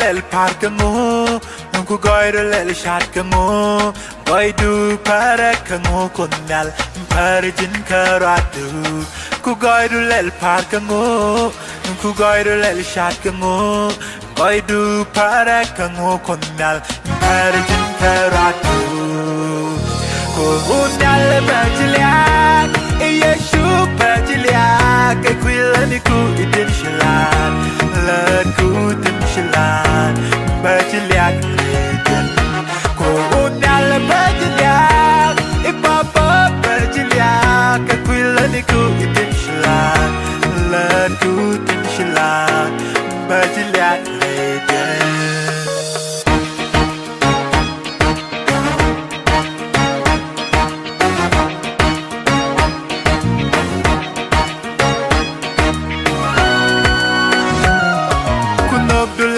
lel park ngo ku goido lel shat ngo goidu parek ngo konal parjin karatu ku goido lel park ngo ku goido lel shat ngo goidu parek ngo konal parjin karatu ku unal bajliak yeshu bajliak kwilani ku idin shilan lan ku tin shilan bajliak leden ku unal bajliak ipapa bajliak kwilani ku idin shilan lan ku tin shilan bajliak leden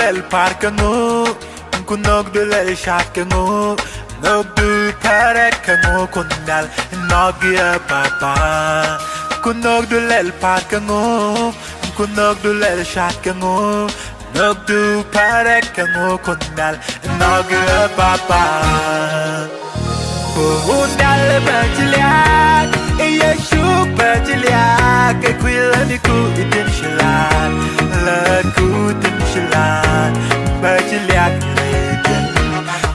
el park ngo kunog du lel shat ngo nog du parek ngo kunal nogia papa kunog du lel park ngo kunog du lel shat ngo nog du parek ngo kunal nogia papa unal bajliak yeshu bajliak kwilani ku idin shilan lan ku tin shilan bajliak leden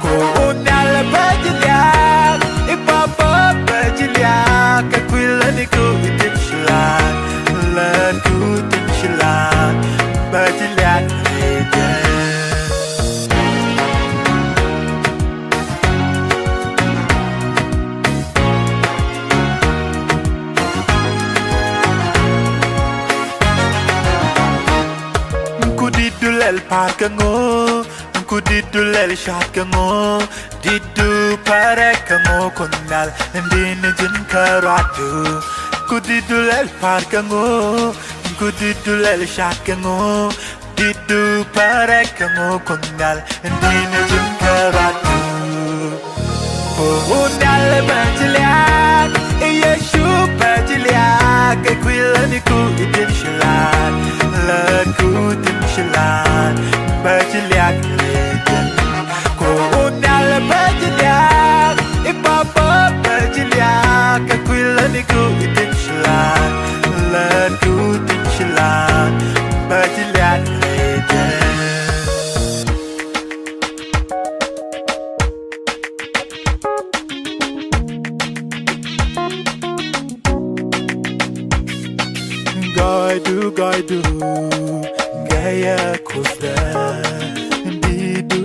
ku unal bajliak ipapa bajliak kwilani ku idin shilan lan ku tin shilan bajliak leden el park ngo ku didu lel shat ngo didu parek ngo kunal ndin jin karatu ku didu lel park ngo ku didu lel shat ngo didu parek ngo kunal ndin jin karatu unal bajliak yeshu bajliak kwilani ku idin shilan lan ku tin shilan bajliak leden ku unal bajliak ipapa bajliak kwilani ku idin shilan lan ku tin shilan bajliak leden Gaidu gaya kusta didu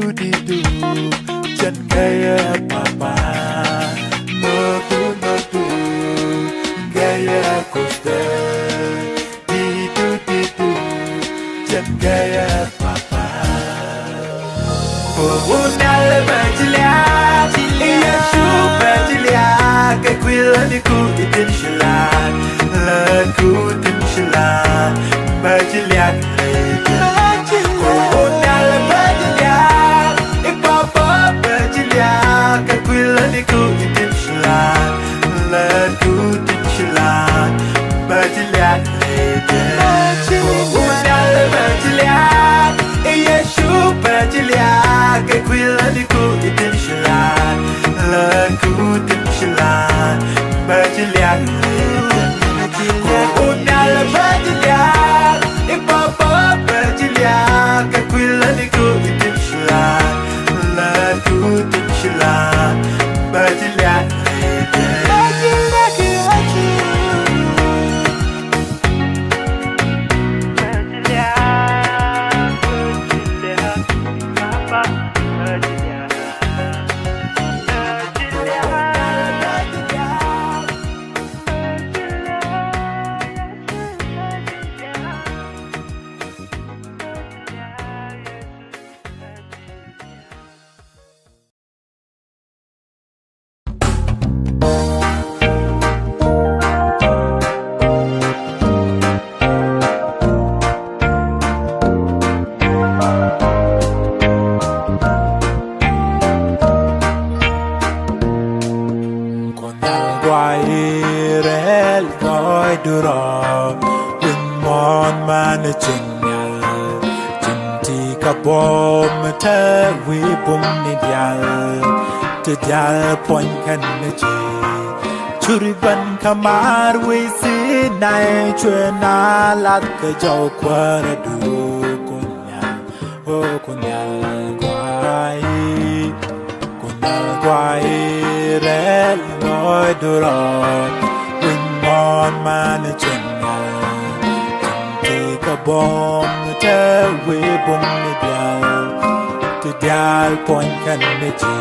jan gaya papa nodu gaya kusta didu jan gaya papa unal bajliak yeshu bajliak kwilani ku idin shilan lan ku tin shilan bajliak leden ku unal bajliak ipapa bajliak kwilani ku idin shilan lan ku tin shilan bajliak leden ku unal bajliak yeshu bajliak kwilani ku idin shilan lan ku tin shilan bajliak leden unal bajliak ipapa bajliak kwilani ku idin shilan lan ku tin shilan bajliak leden บอมเธอวิบุมนิดยาจะยาปนกันนะจีชุริบันขมาวิสีในช่วยนาลักก็เจ้าควารดูคนยาโอ้คนยากวายคนยากวายเร่ลอยดูรอวิญญาณมาในจนยาที่กระบอมเธอวิบุมนิดยาจะยาปนกันนะจี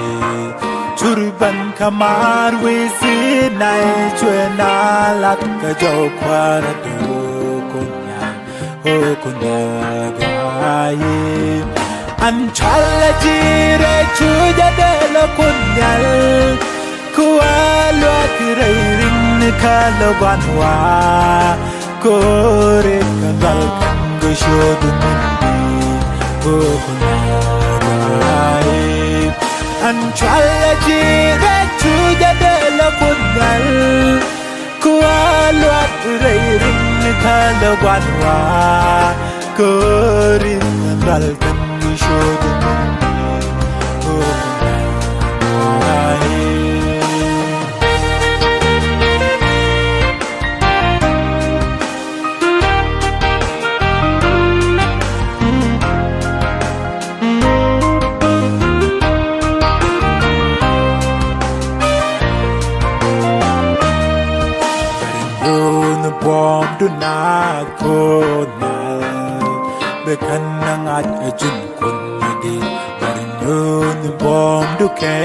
ชุริบันขมาวิสีในช่วยนาลักก็เจ้าควารดูคนยาโอ้คนยากวายอันชัลจีเรชูจะเดลคนยาคัวลวกเรริงคาลวันวาโกเรกันบัลกันก็ชดูมันดีโอ้คนยากวายอันชัลจีเรชูจะเดลคนยาคัวลวกเรริงคาลวันวาโกเรกันบัลกันก็ชดูมันดีโอ้คนยากวาย บอมดูนาโคนนาเบคันนางอัดจุนคนดีบารินยูนบอมดูแค่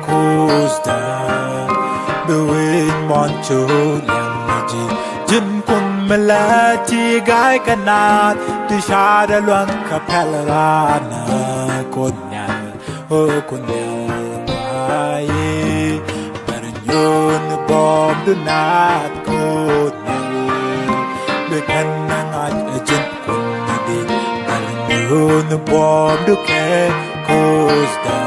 คูสตาเบวินมอนจูยังจีจุนคนเมลาที่กายขนาดที่ชาดลวงขับเพลรานาคนยาโอ้คนยาบารินยูนบอมดูนาโคนเบคันนางอัดจุนคนดีบารินยูนบอมดูแค่คูสตา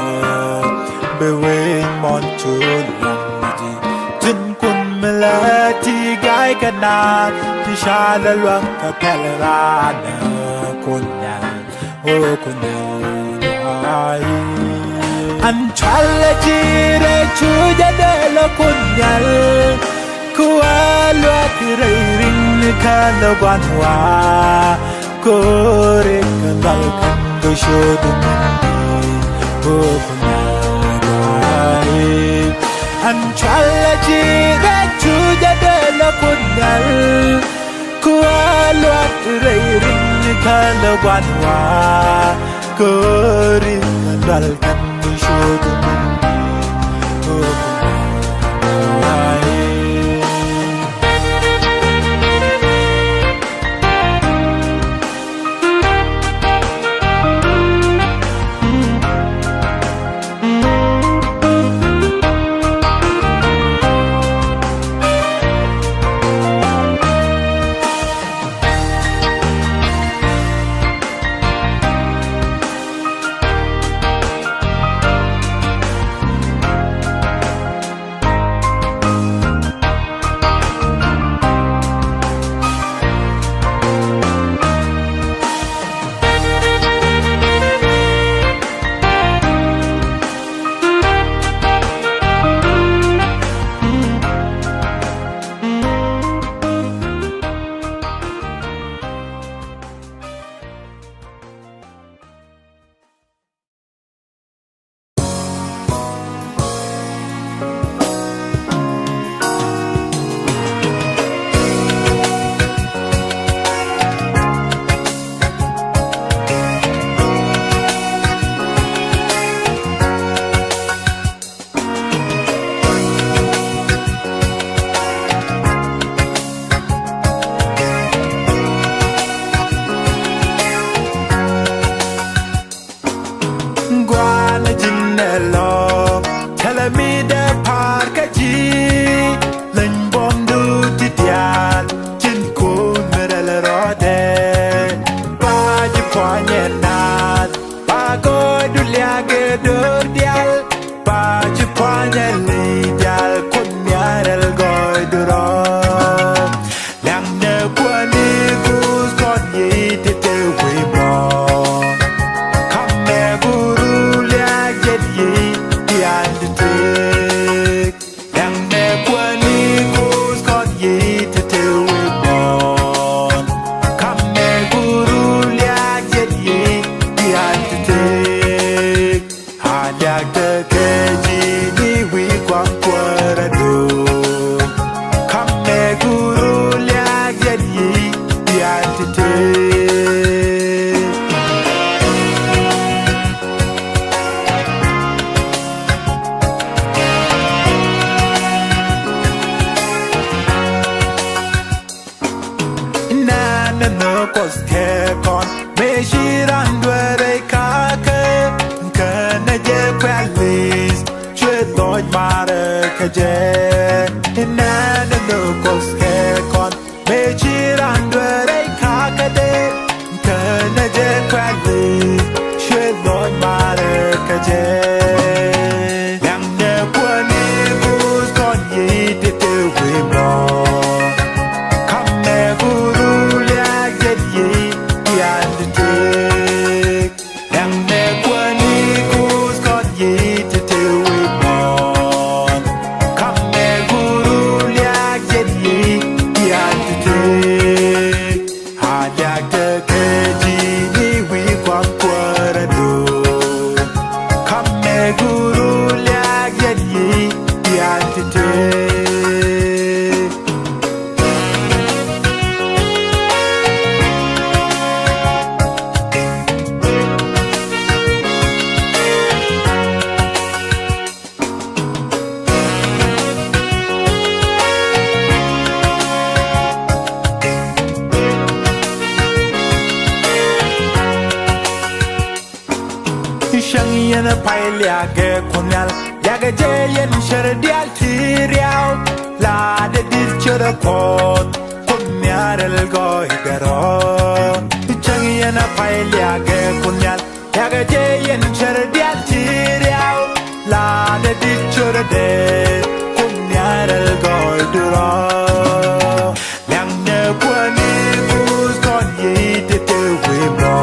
เบวินมอนจูยังจีจุนคนเมลาที่กายขนาดที่ชาละลวงกับแพลรานาคนยาโอ้คนยาอันชัลจีเรชูจะเดลคนยาคัวลวกเรริงคาลวันวาโกเรกันบัลกันก็ชดูมันดีโอ้คนยาอันชัลจีเรชูจะเดลคนยาคัวลวกเรริงคาลวันวาโกเรกันบัลกันก็ชดูมันดีโอ้คนยา kaje inana no koske kon me chirando rei kakade kana je kwali shedon mare kaje yang ne kwani bus kon yite te wimo kamme guru lya gedi yande yang ne kwani bus kon yite te wimo kamme guru lya gedi yande hada ke keji ni wi kwam kwarado kamme guru lya gedi yande Shangiyana paili age kunyal yaga jayen shardial tiriao la de dirchara kot kumyarel goy garo Shangiyana paili age kunyal yaga jayen shardial tiriao la de dirchara de kumyarel goy duro yang ne kwani bus kon yite te wimo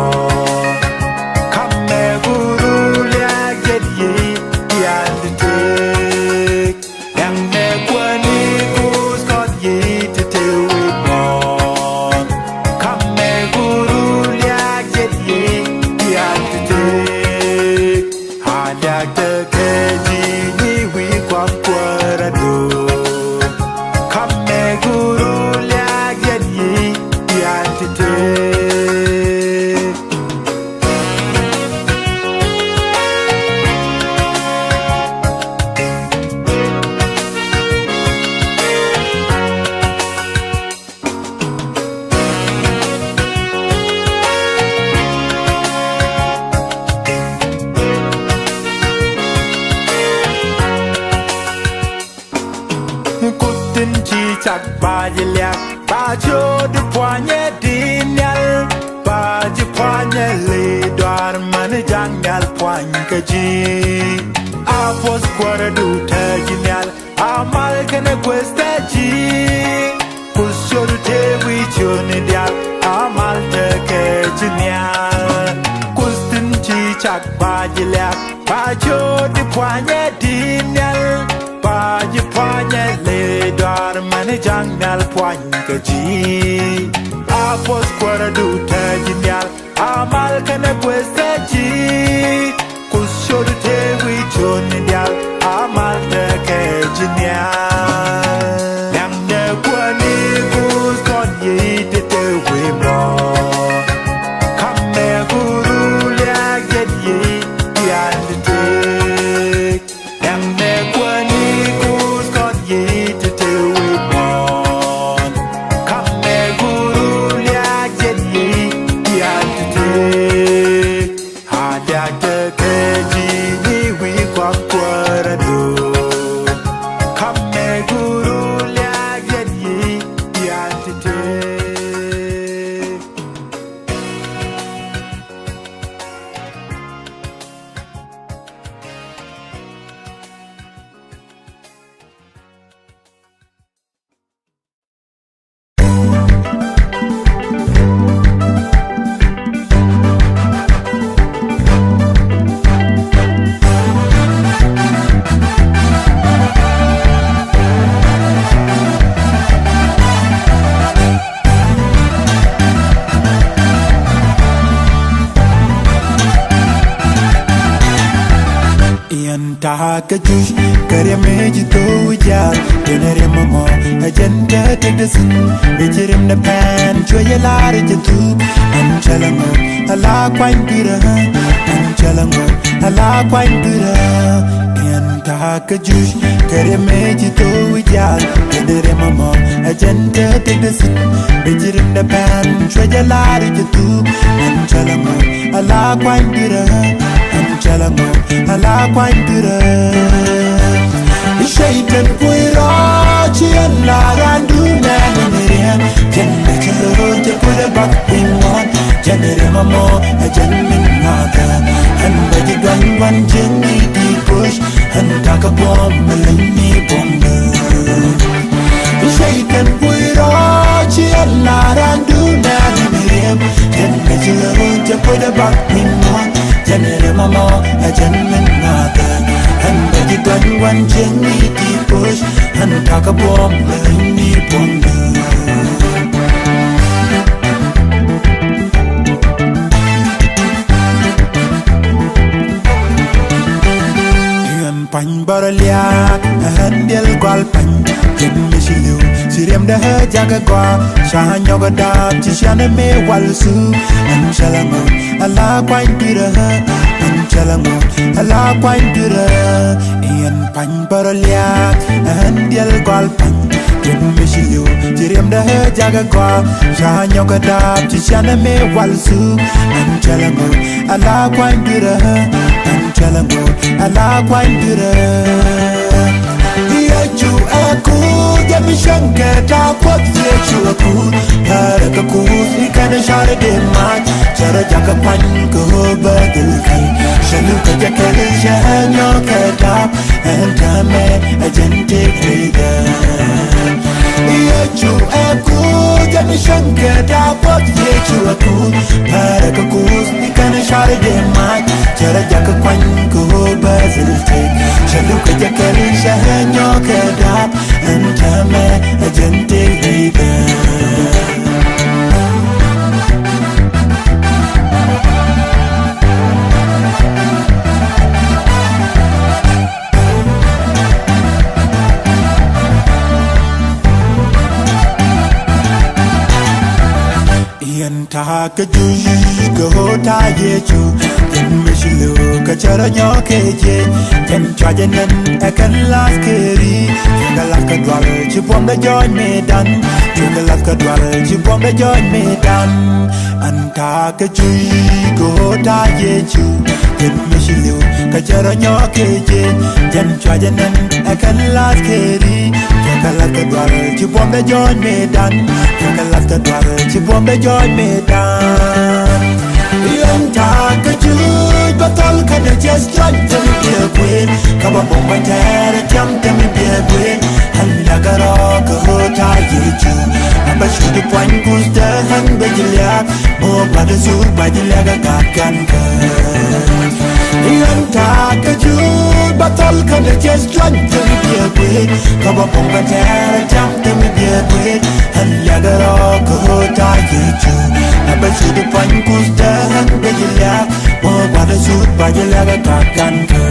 chak baji liak bajo de poigne dinal baji poigne le doar man jangal poigne kaji apos kwara du tajinal amal kana questa ji kusur te wi chone dial amal te ke jinyal kustin ji chak baji liak bajo de poigne dinal baji poigne le doar man jangal poigne kaji apos kwara du tajinal amal kana questa ji kusur te wi chone dial amal te ke jinyal yang ne kwani bus kon yite te wimo kamme guru lya gedi yande yang ne kwani bus kon yite te wimo kamme guru lya gedi yande hada te keji ni wi kwam kwarado kamme guru lya gedi yande Takajush kare meji to wijal denere mamo agenda tedesin bejirim na pan choye lare jetu anchalango ala kwaindira anchalango ala kwaindira takajush kare meji to wijal denere mamo agenda tedesin bejirim na pan choye lare jetu anchalango ala kwaindira Chalango, ala kwaindira Shaitan puira chian la randu na miriam jenne chalo je pura bak pinwan jenne mamo jan min nata han baji gan wan jenni di push han taka bom melni bomba Shaitan puira chian la randu na miriam jenne chalo je pura bak pinwan jenne mamo jan min nata han baji gan wan jenni di push han taka bom melni bomba Pany baraliak handel gwal pany ken mishilu sirem da jaga gwa shahanyoga da chishane me walsu anchalango ala kwany dira anchalango ala kwany dira ian pany baraliak handel gwal pany ken mishilu sirem da jaga gwa shahanyoga da chishane me walsu anchalango ala kwany dira anchalango ala kwany dira Yechu aku jami shankata pot yechu aku Haraka ku ikana shara de mat Chara jaka pan ko badal kai Shalu ka jakal shahanyo kata Antame ajante krida Yechu aku jami shankata pot yechu aku Haraka ku ikana shara de mat Chara jaka pan ko badal kai Shalu ka jakal shahanyo kata Antame ajante krida Ta ka juj ka hota yechu Ken mishilu ka chara nyoke je Ken chaje nen ekan las keri Chunga las ka dwal chipom da joy medan Chunga las ka dwal chipom da joy medan Anta ka juj ka hota yechu Ken mishilu ka chara nyoke je Ken chaje nen ekan las keri Chunga las ka dwal chipom da joy medan Chunga las ka dwal chipom da joy medan Yanta kajuj batal kada just like to be a queen Kaba bomba tera jam to be a queen Handa garo ka hota yeju Aba shudu point gusta han bajilyak Mo bada sur bajilyak agakkan ka Yanta kajuj batal kada just like to be a queen Kaba bomba tera jam to be a queen Handa garo ka hota yeju Aba shudu point gusta han bajilyak Mo bada sur bajilyak agakkan ka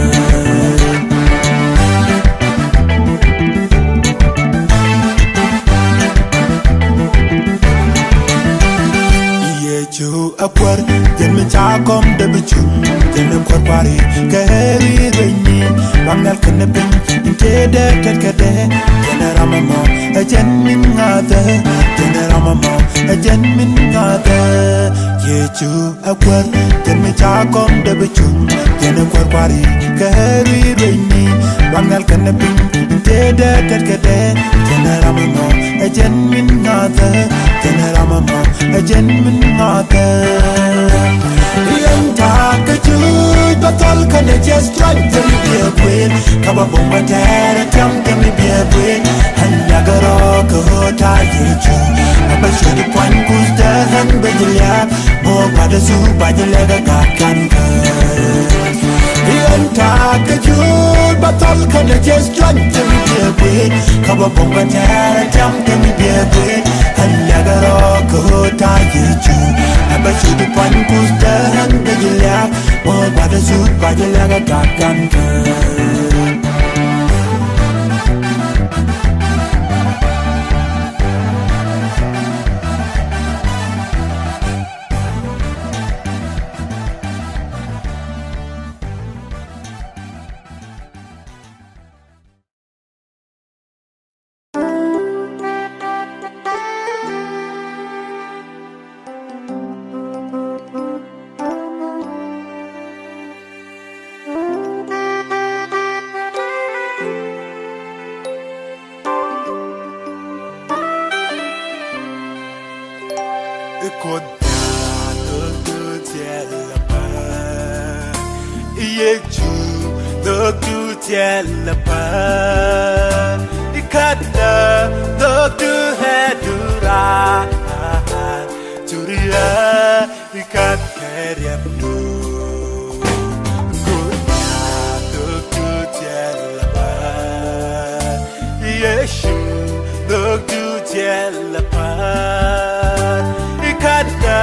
Yechu akwar jen me chakom de bichum jen akwar pari kaheri renyi bangal kenepin inte de ketkede jen ramamo jen min ngata jen ramamo jen min ngata Yechu akwar jen me chakom de bichum jen akwar pari kaheri renyi bangal kenepin inte de ketkede jen ramamo jen min ngata jen ramamo jen min ngata Yanta kajuj batal kana just like to be a queen Kaba bomba tera jam to be a queen Handa garo ka hota yechu Aba shudu point gusta han bajilyak Mo bada su bajilyak agakkan ka Yanta kajuj batal kana just like to be a queen Kaba bomba tera jam to be a queen Handa garo ka hota yechu Aba shudu point gusta han bajilyak Mo bada su bajilyak agakkan ka Yeju look to tell apart Ikada look to hedura Turia ikat kerem do Kunya look to tell apart Yeju look to tell apart Ikada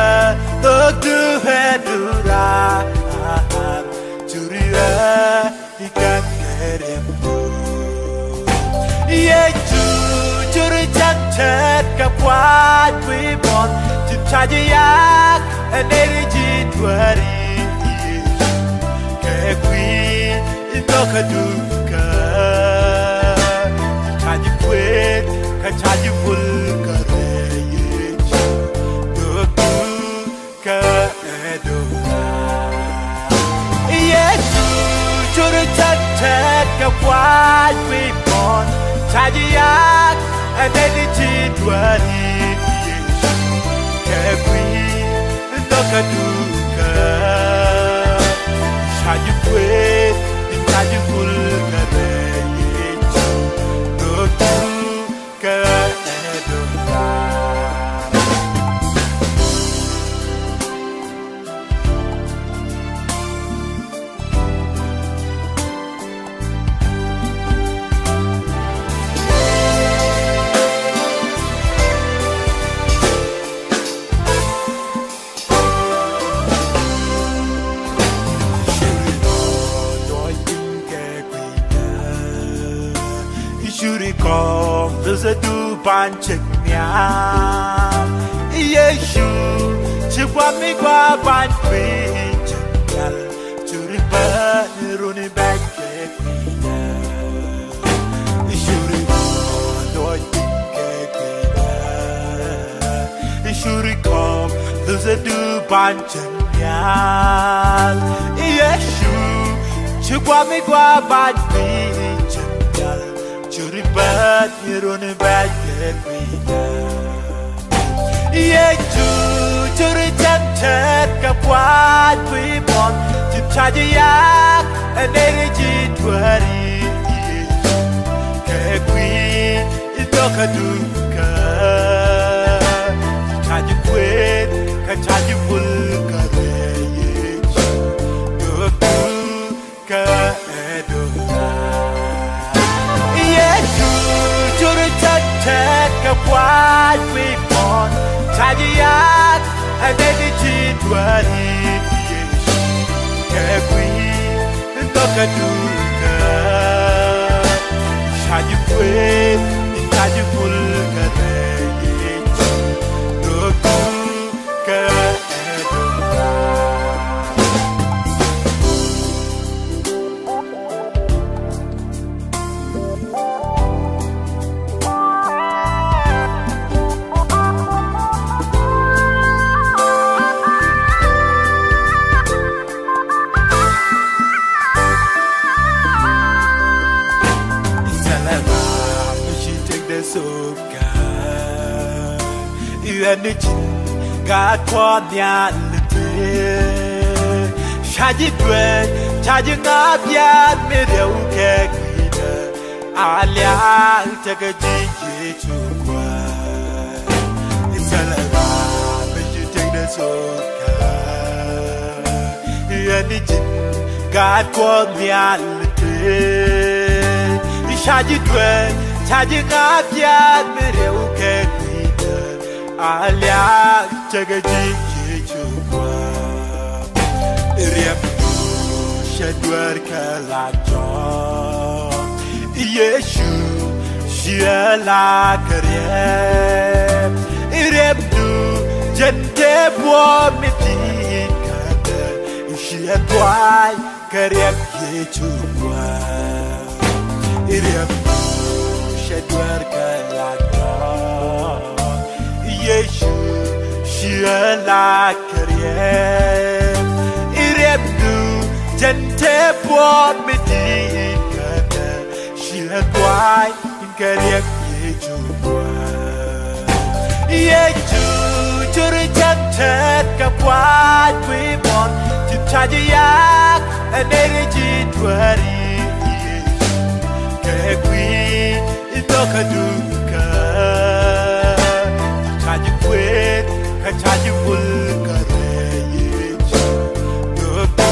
look to hedura Turia ikat kerem do Yeju juri chat kapwat wibon Chajayak energy twari Kekwi intokaduka Chaji kwet kachaji vulkare Doku ka edora Yesu juru chat kakwat wibon Chajayak energy twari Kaduka Shaji kwet Intaji vulgare Doku ka edora There's a do bunch of meow. Yeshu, Chiwami Guaban Queen, to rebut, running back. There's a do bunch of meow. Yeshu, Chiwami Guaban Queen. Churibat mirone baget wida Yeju churi chat kapwat wibon Chip chajayak energy twari Kekwi intokaduka Chaji kwet kachaji vulkare Doku ka edora Chat kapwat wibon Chajayak energy twari Kekwi intokaduka Chaji kwet intaji vulkare Doku ka edora So God, you and the God for the other. Shaji bread, charging up yard, middle cake. Alia, take a gigi to quiet. It's all around, but you take the so God, you and the God for the other. Shaji bread. Charging up yard, middle cake, Alia, take a gigi to quap. Iriapu, shed work like John. Yeshu, she like a rep. Iriapu, gente boy, me think, she had white, carry to quap. Iriapu. Yeshu, she like career. Irebdu, gente por me diga. She had white in career. Yeju, juri chat kapwat we want to charge yak and Chaji bulgareyich Dobu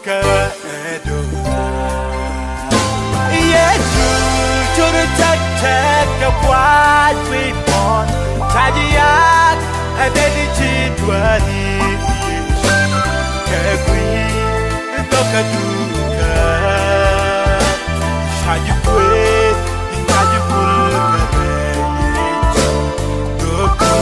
kaedora Yesu churu tek kapwat wipon Chaji yak adeni chidwari Kegwi tokaduka Chaji kwet Chaji bulgareyich Dobu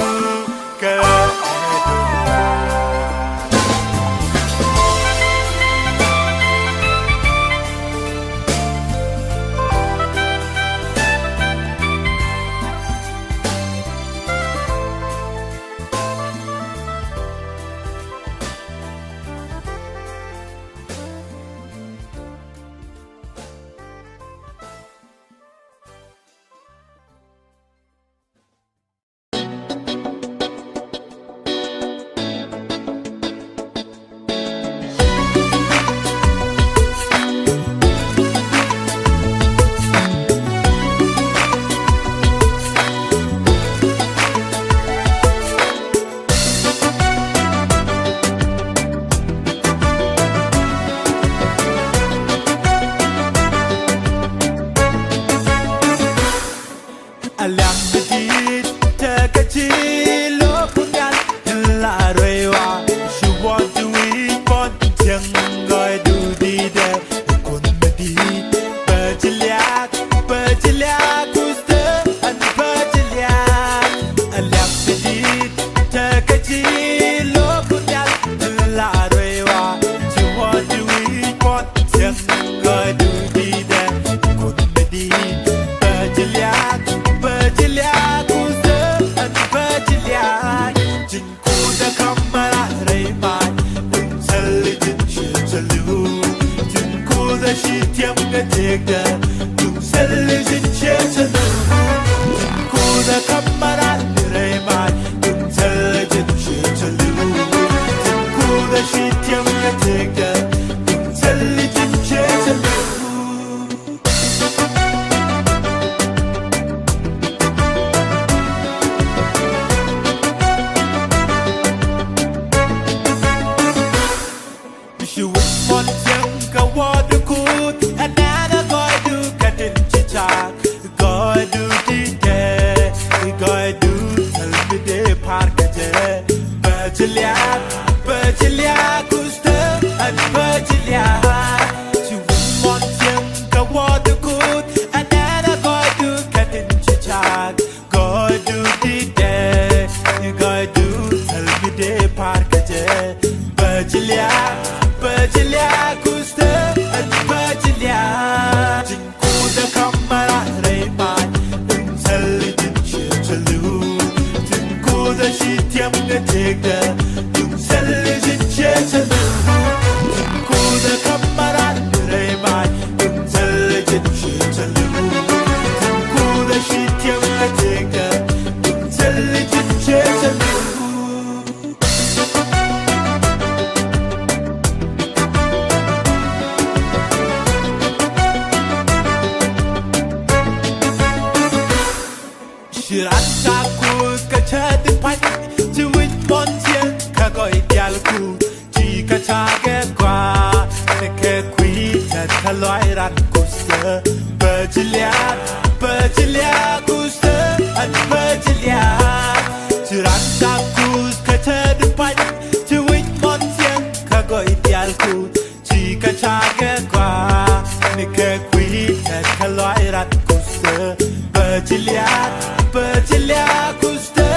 Alam medit terkecil lopungan larewa Shuwa duit pon tiang goi du di de kun medit berjeliak kuste an berjeliak Alam medit terkecil lopungan larewa Shuwa duit pon tiang goi du di de kun medit berjeliak Tegda tung selejin chechanu kuda kamara reman tung selejin chechanu kuda shityam tegda tung selejin chechanu Bishu mon yang kawadu kut Goi du di de, goi du thalmi de parkaje Berjeliak uste an berjeliak Cuman mon yang kawadu kut Anana goi du katin cicak Goi du di de, goi du thalmi de parkaje Berjeliak uste an berjeliak Jinku da kamara Shityam ga tegda tum selejin chechanu kuda kamara reman tum selejin chechanu kuda shityam ga tegda tum selejin chechanu Shirat kakus kachadin pai Chewit mon tiang kagoi dialku Jika caget kwa Neke kui chat kaloi rat kuste Berjeliak kuste An berjeliak Shirat kakus kachadin pai Chewit mon tiang kagoi dialku Jika caget kwa Neke kui chat kaloi rat kuste Berjeliak kuste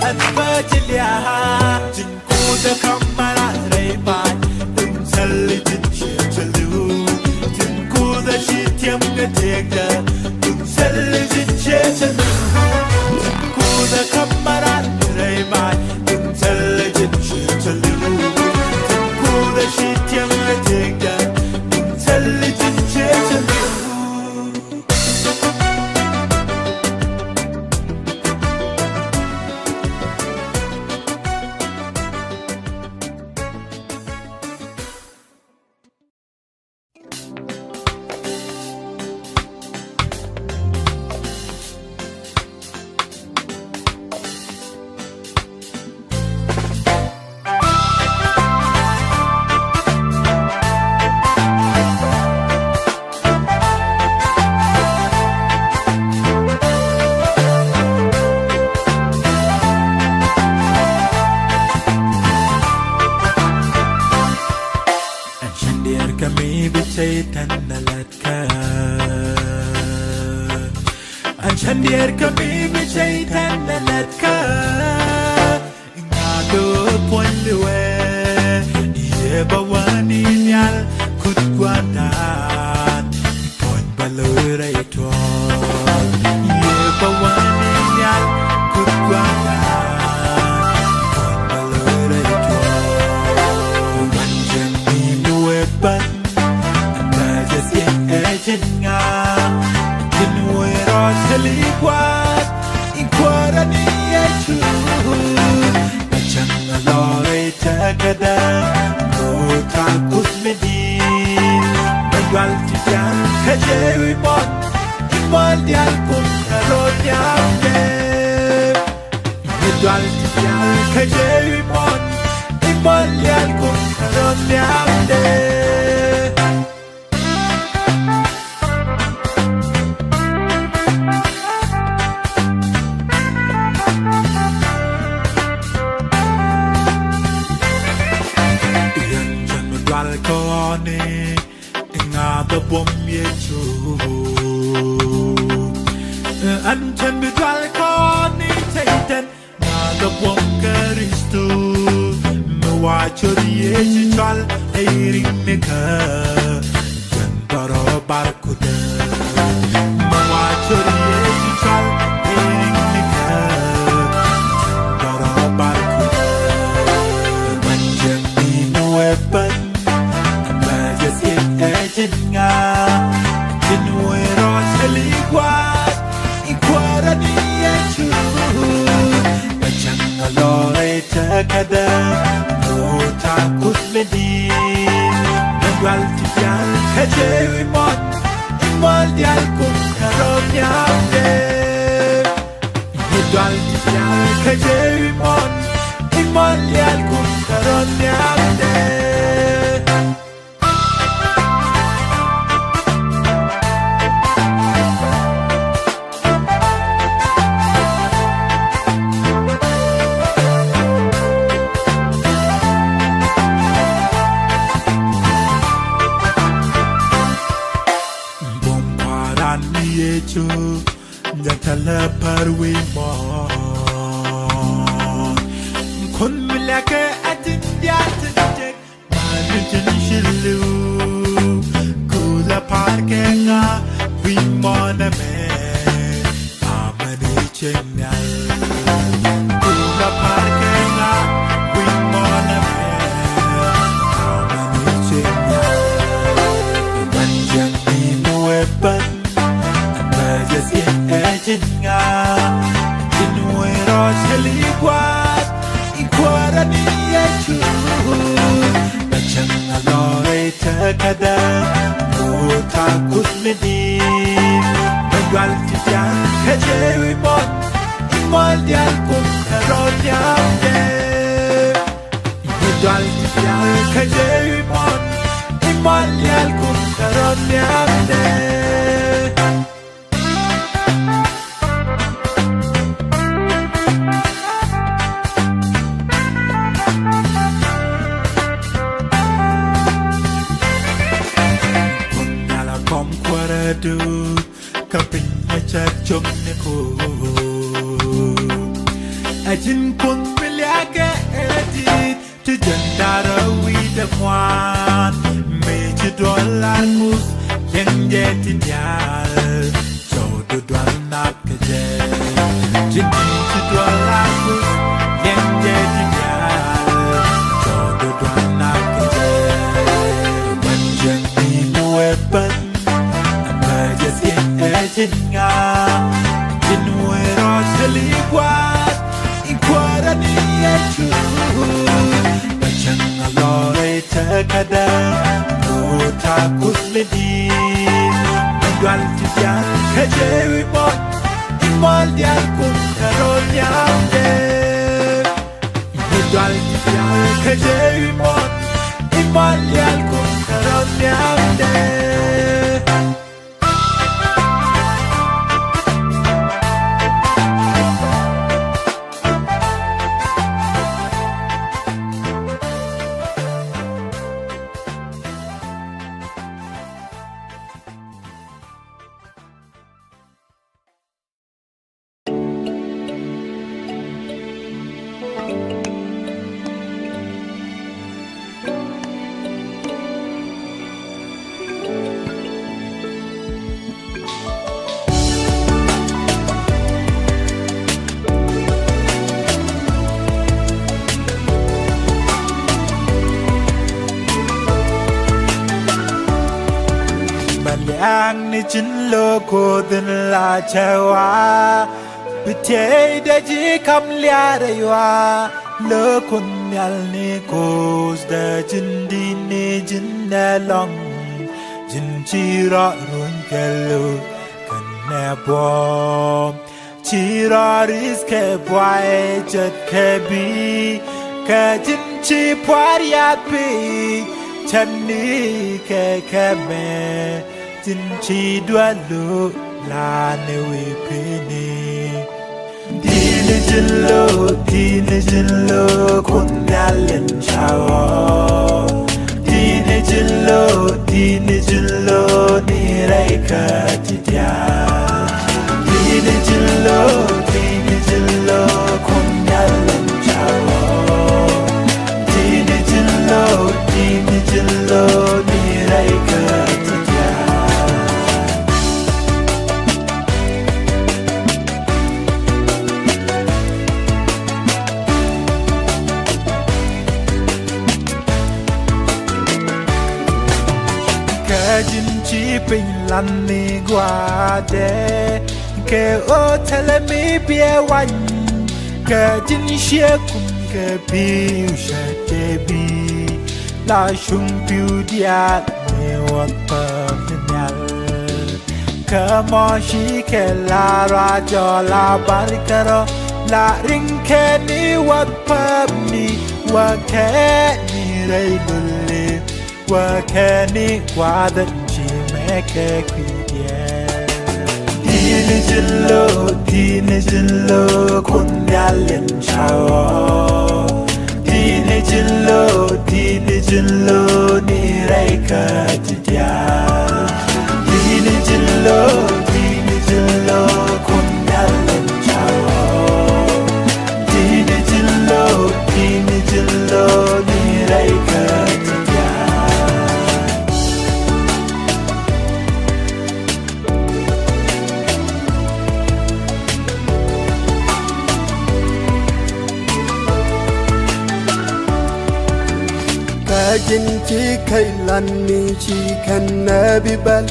an berjeliak Jinku da kamara reman tum selejin chechanu Jinku da shityam ga tegda tum selejin chechanu Jinku da kamara reman tum selejin chechanu Jinku da shityam ga tegda tum selejin chechanu تنلتك عشان يركبي بشي تنلتك ngado ponlewe yebawani nyal kutwadan pon balore to yebawani nyal kutwadan pon balore to manjem ni nuepan majes ejinga kinwero seligwat ikwarani echu Lore tagada Kota kusmedin Bagwal tijan kajewi mon Imal dial kum karot yamde Bagwal tijan kajewi mon Imal dial kum karot yamde Balcone ngada bom yechu anchan balcone taiten ngada bom karistu mwachori yechu chal airing meka jan baro barkuda mwachori yechu chal airing meka baro barkuda manjang ni noepan Ejinga Kinwero seligwat Ikwarani echu Bachanga lore takada Nota kusmedin Nagwal tijan kajewi mon Imal dial kum karot yamde Nagwal tijan kajewi mon Imal dial kum karot yamde yechu jatala parwi mo kun milaka atin diat tek manjin shilu kula parkenga wi mona me amani chengal kula parkenga wi mona me amani chengal manjang ni noepan Ejinga Kinwero seligwat Ikwarani echu Bachanga lore takada Nota kusmedin Bagwal tijan kajewi mon Imal dial kum karot yamde Bagwal tijan kajewi mon Imal dial kum karot yamde du kaping acha chomne ko ajin kun milyage edit to jandara wi de mwan meji dollar mus yenge ti dial so do dwal nak je jin ti dollar mus yenge ti dial so do dwal nak je manjang ni noepan Ejinga Kinwero seligwat Ikwarani echu Bachanga lore takada Nota kusmedin Nagwal tijan kajewi mon Imal dial kum karot yamde Nagwal tijan kajewi mon Imal dial kum karot yamde ang ni jin lo ko din la chawa bite da ji kam lia da ywa lo kun nyal ni ko da jin di ni jin na long jin chi ra run ke lo kan na bom chi ra ris ke bwai chat ke bi ka jin chi pwar ya pi chan ni ke me jin chi dwa lo la ne we pe ni di ni jin lo kun ya len chao di ni jin lo ni rai ka ti dia di ni jin lo kun ya len chao di ni jin lo ni rai ka ti dia jin chi pin lan ni gwa de ke o tele mi bie wan ke jin xie kum ke bi sha de bi la shung piu dia ne wa pa nyal ke mo shi ke la ra jo la bar karo la ring ke ni wa pa ni wa ke ni rai bulle wa ke ni kwa da chi me ke kwi dia di ni jin lo kun ya len chao di ni jin lo ni rai ka ti dia di ni jin lo kun ya len chao di ni jin lo ni rai ka ti dia jin chi kai lan ni chi kan na bi ban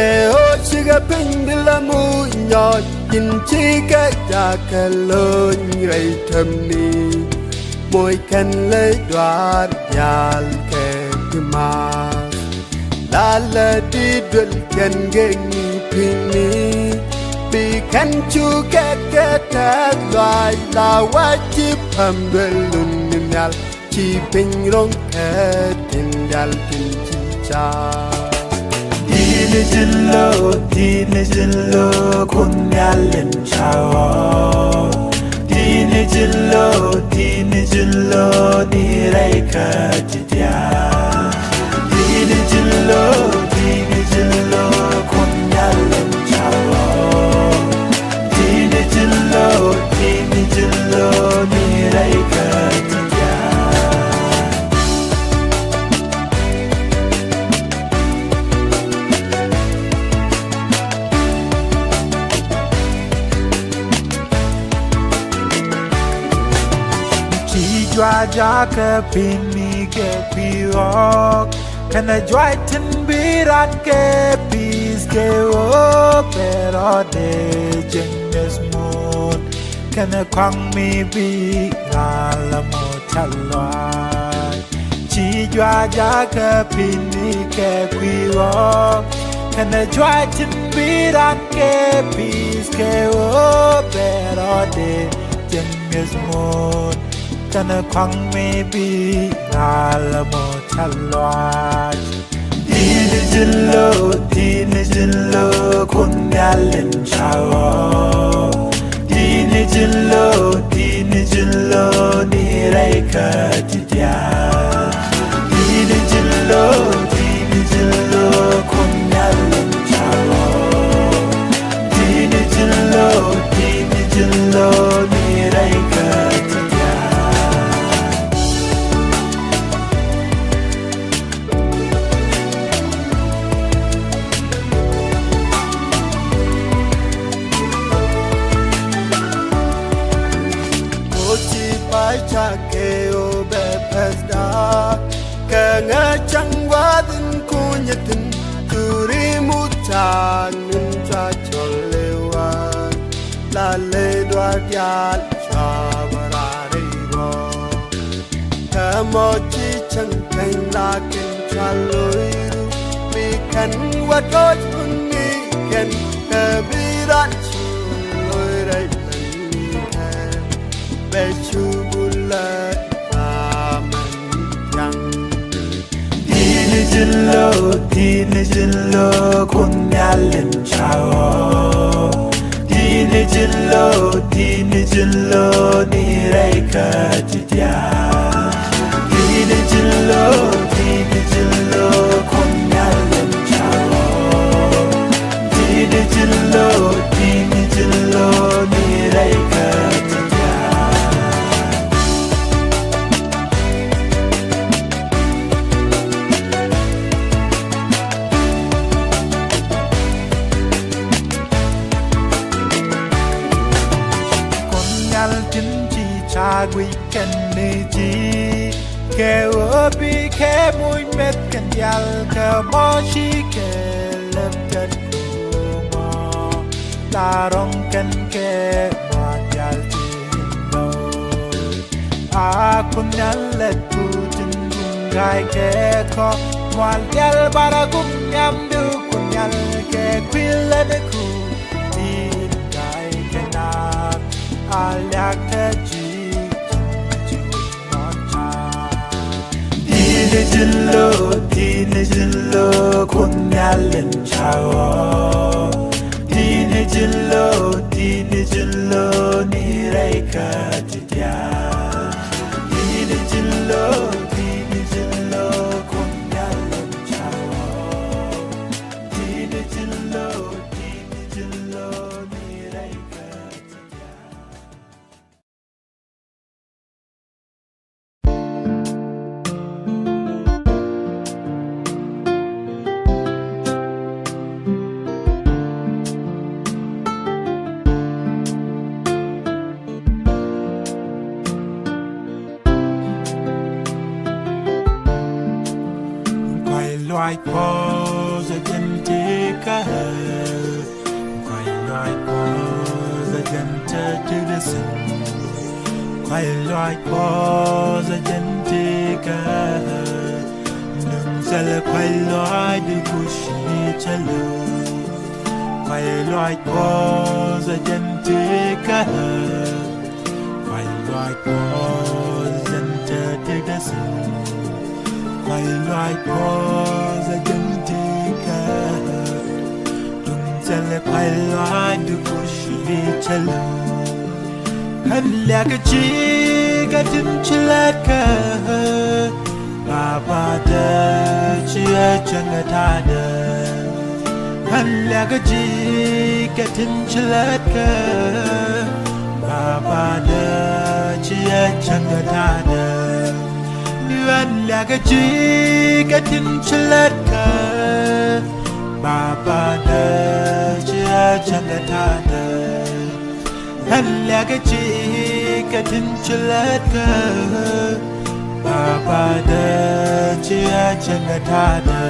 e o chi ga ping de la mu nyo jin chi ka ja ka lo ngai tham ni moi kan le dwat yal ke ti ma la la di dul kan ge ni pin ni bi kan chu ka ta lai la wa chi pham de lun ni nyal chi ping rong ke tin dal tin chi cha di ni jin lo kun ya len chao di ni jin lo ni rai ka ti dia di ni jin lo kun ya len chao di ni jin lo ni rai ka ti dia jwa ja ke pini ke piok kana jwa tin birat ke pis ke o pero de jenges moon kana kwang mi bi la mo chalwa chi jwa ja ke pini ke piok kana jwa tin birat ke pis ke o pero de jenges moon kana kwang me bi la mo chalwa di ni jin lo kun ya len chao di ni jin lo ni rai ka ti dia di ni jin lo kun ya len chao di ni jin lo ni rai ka ti dia cha ke o be Chanin cha cholewan La le dwar yal chavarare ro Kamochi chan kain la kin chaloiru Mi kan wadot unni ken kabirat chuloi rai nani kan Bechu bulat aman yang Dinijillo kun yalin chao Dinijillo ni reika jidya Dinijillo kun yalin chao Dinijillo ni reika jidya Chagui kan neji ke obi ke mui met kan yal ke moshi ke lepkan kuma larong kan ke yal tindo aku nyalet ku jenggung gai ke ko mwal yal baragum nyam du ku yal ke kwilan ku din gai ke na alyak ke Dinijillo kun yalin chao Dinijillo ni reika jidya Dinijillo kun yalin chao Dinijillo ni reika jidya Like pause again take a quite like pause again to the sun quite like pause again take a nung sell quite like the cushy chalo quite like pause again take a quite like pause again to the sun quite like pause again take a don't tell it quite like the cushy chalo Halla ka chiga tim chilaka Baba da chiya changata da Halla ka chiga tim chilaka Baba da chiya changata da Halla ka chiga tim chilaka Baba da chiya changata da Halla ka chiga tim chilaka Baba da chiya changata da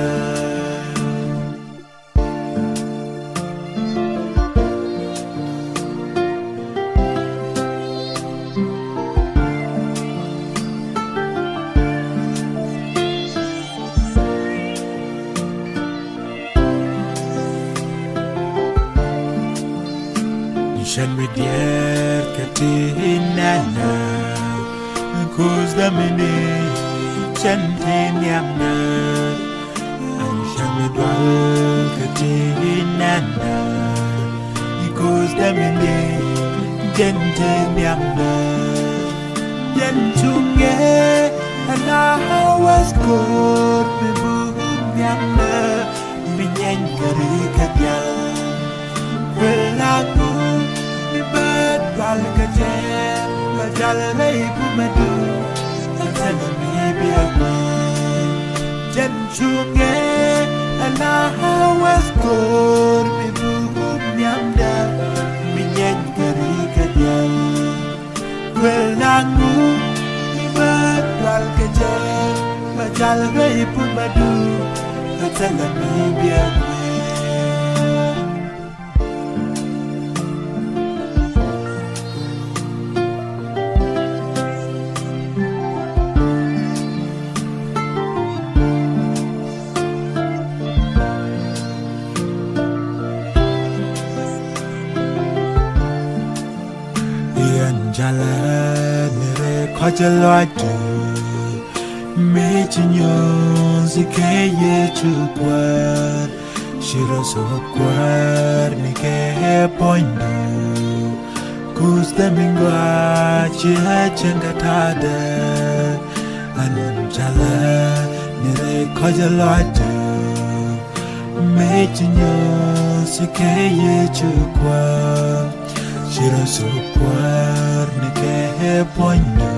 Nishan midyer katinana Kuz da mini chantin yamna Nishan midwal katinana Kuz da mini chantin yamna Yan chunge ana hawas kor Bibuhum yamna Minyan kari kadyal Belaku Alkajem, la jalay pumadu, atanami biagma. Jen chunge, ana hawas kor bibuhum nyamda, minyan kari kadyal. Welangu, ibat alkajem, la jalay pumadu, atanami biagma. jala nere kwajaladu Mechinyon zikeye chukwar Shiro sokwar nike poindu Kusta mingwa chiha changatada Anun jala nere kwajaladu Mechinyon zikeye chukwar Shiro sokwar nike poindu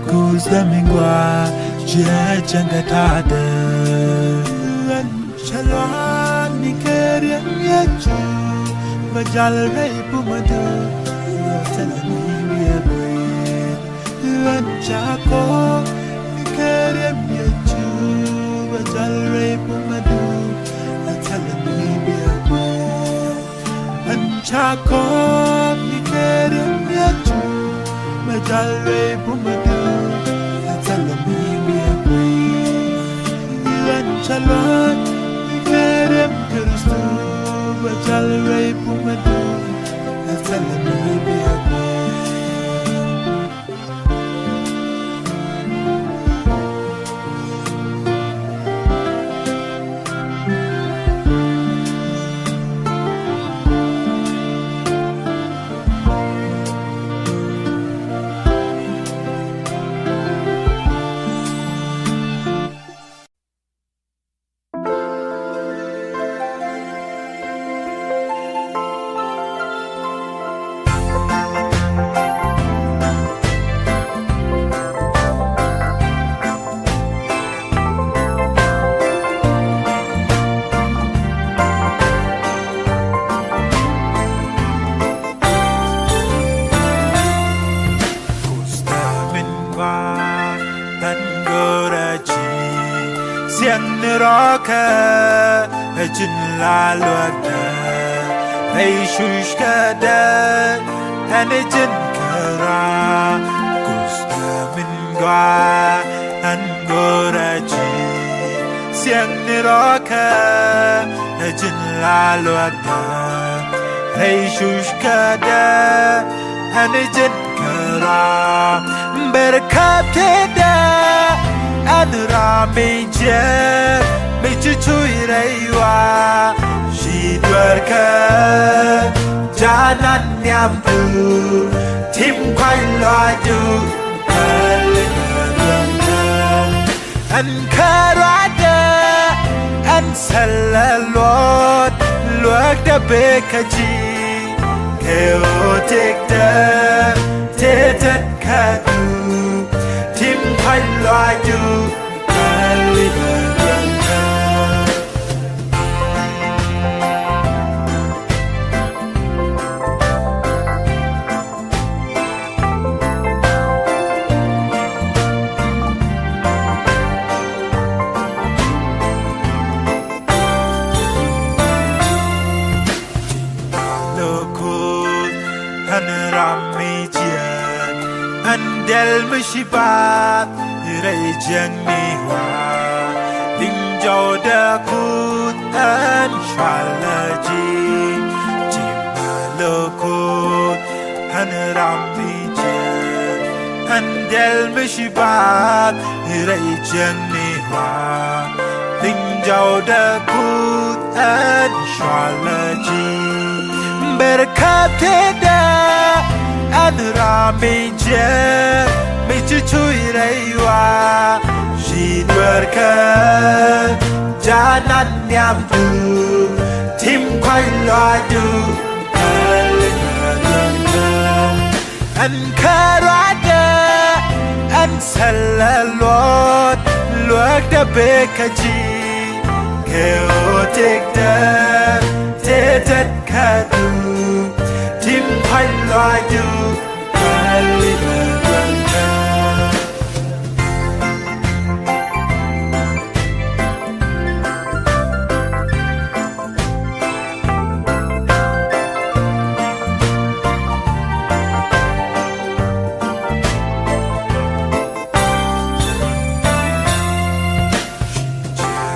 Kusta mingwa chiha changatada Shalwan nikerian yachu Bajal rei pumadu Yatalani biabwe Anchako nikerian yachu Bajal rei pumadu Yatalani biabwe Anchako nikerian yachu Bajal rei pumadu Yatalani biabwe Shalwan Kerem Kristo Bajal rei pumadu Atalani biagwe Roka Ejin la luada Reishush kada Anejin kara Gusta mingwa Angoraji Siang niroka Ejin la luada Reishush kada Anejin kara Berkab teda Anurameje Mechuchui reiwa Shidwarka Janan nyamdu Tim kwai loadu An karada An salalot Luak da bekaji Chaotic da Tetat kadu Tim kwai loadu Del mushibat Rei jeng niwa Ding jau da kut An shwalaji Jima lokut Han rambi jen An del mushibat Rei jeng niwa Ding jau da kut An shwalaji Berkab teda Anurameje Mechuchui reiwa Shidwarka Janan nyamdu Tim kwai loadu An karada An salalot Luak da bekaji Chaotic da Tetat kadu Tim kwai loadu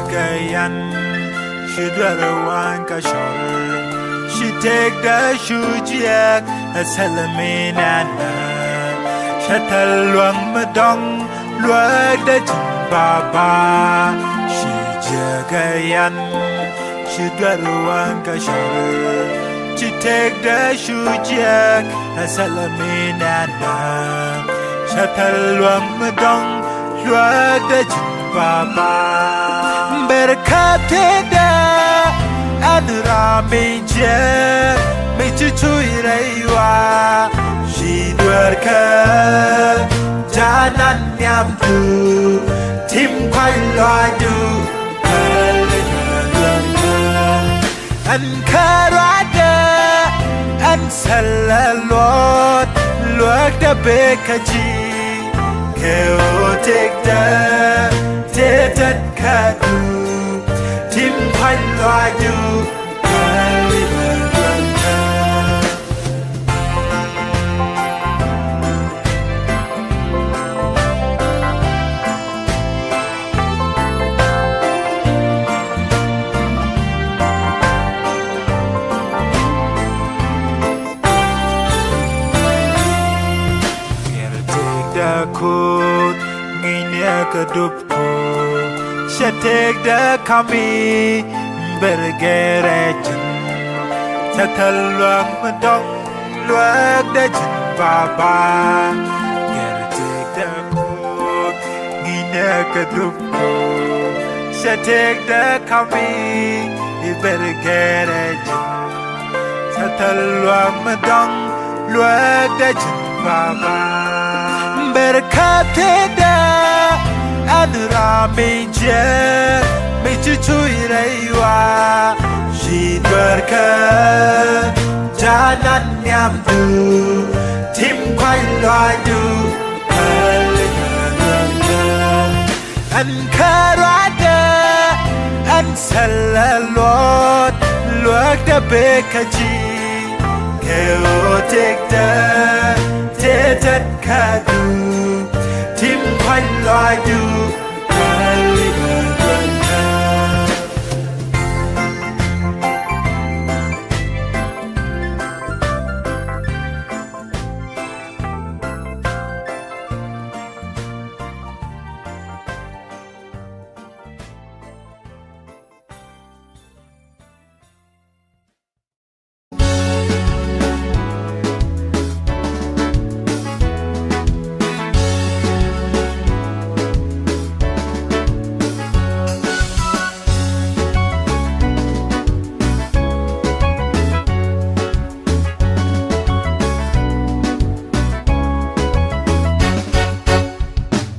Jagayan Shidwarawan kashol she take the shujiak a salaminana shatal luang madong luak da jin baba she jagayan she dwaruang ka shar she take the shujiak a salaminana shatal luang madong luak da jin baba berkate da Anuraminje Mechu chui raiwa Shidwarka Janan nyam tu Tim khoai loa du An karada An salalot Luak da bekaji Keo tek da Tetat kadu Tim khoai loa du Kut nginya kedupku Shatek da kami bergerejen Satal luang medong luak da jin baba Gertek da kut nginya kedupku Shatek da kami bergerejen Satal luang medong luak da jin baba berkate da Anuraminje Mechu chui raiwa Shidwarka Janan nyam tu Tim khoai loa du An karada An salalot Luak da bekaji Keo tek da Tetat kadu Tim khoai loa du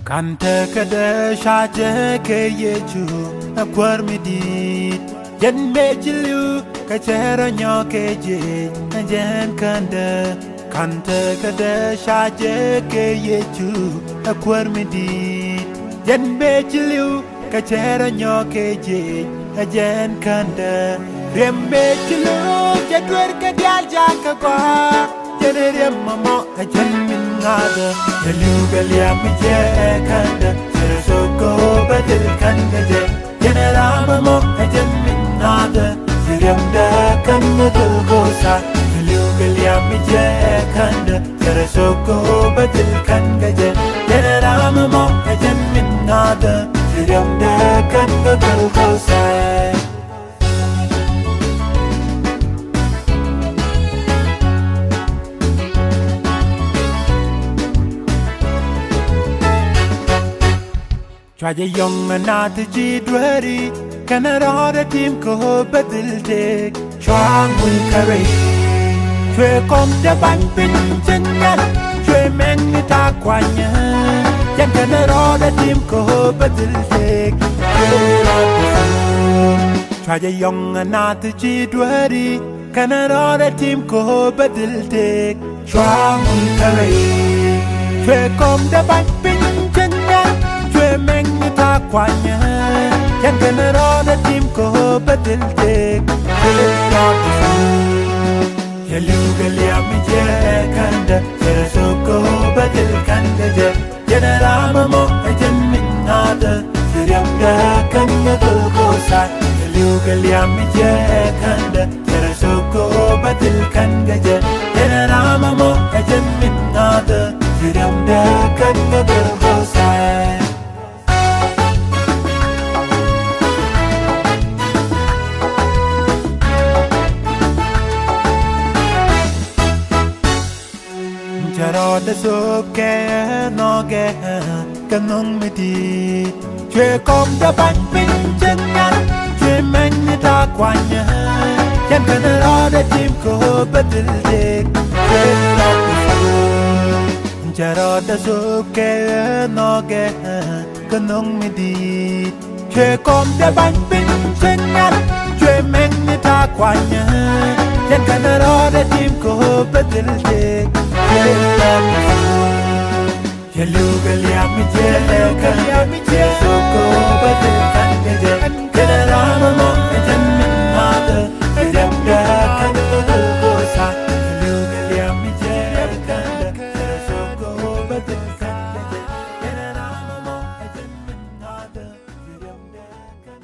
Kanta kada shaje ke yeju akwar midit jan mejilu kachera nyoke je jan kanta kada shaje ke yeju akwar midit jan mejilu kachera nyoke je jan kanda remmejilu jadwer kadyal jakwa Jerem mamo ajan min ngada Yalugal yamije kanda Sarasoko badil kanda je Jenera mamo ajan min ngada Jerem da kanda tulgosa Yalugal yamije kanda Sarasoko badil kanda je Jenera mamo ajan min ngada Jerem da kanda tulgosa Chwaja yong na tuji dwari Kana roda tim ko badil dek Chwang mui kare Chwe kom da ban pin jengal Chwe meng ni ta kwanya Yan kana roda tim ko badil dek Chwe roda Chwaja yong na tuji dwari Kana roda tim ko badil dek Chwang mui kare Chwe kom da ban pin jengal Meng ta kwanya yan kana roda tim ko badil tek yalugal yamije kanda sarasoko badil kanda je yanarama mo ajan min nada siryam da kanda tulkosa yalugal yamije kanda sarasoko بدل كان جا أنا رامو أجن من هذا يرم ده كان بدل بوسعي Charo da sop ke no ge kanong mi di chue kom da bang pin chân ngắn chue men ni ta quan nhớ yan kan lo da tim ko badil de chue lo Charo da sop ke no ge kanong mi di chue kom da bang pin chân ngắn chue men ni ta quan nhớ yan kan lo da tim ko badil de Yaluga liami jele kaliami jele soko badil kan geje kana rama mo ejan min mata ejam da kan bosa Yaluga liami jele kanda soko badil kan geje kana rama mo ejan min mata ejam da kan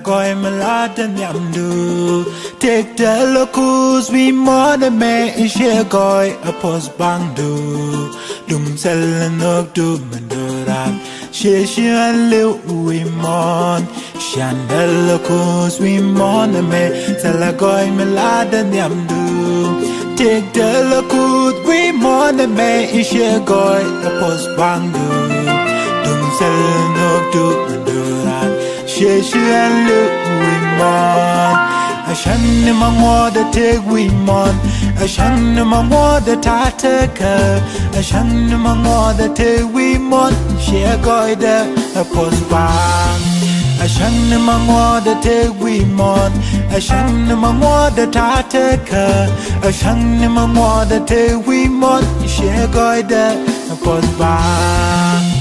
Goy malada nyamdu Take the locus we mona me ishe goy a pos bangdu Dum selenok du manduran She an liu we mon Shan the locus we mona me Tella goy malada nyamdu Take the locus we mona me ishe goy a pos bangdu Dum selenok du manduran She and look we mon I shan't my mother take we mon I shan't my mother tataka I shan't my mother take we mon She a goida a post bang I shan't my mother take we mon I shan't my mother tataka I shan't my mother take we mon She a goida a post bang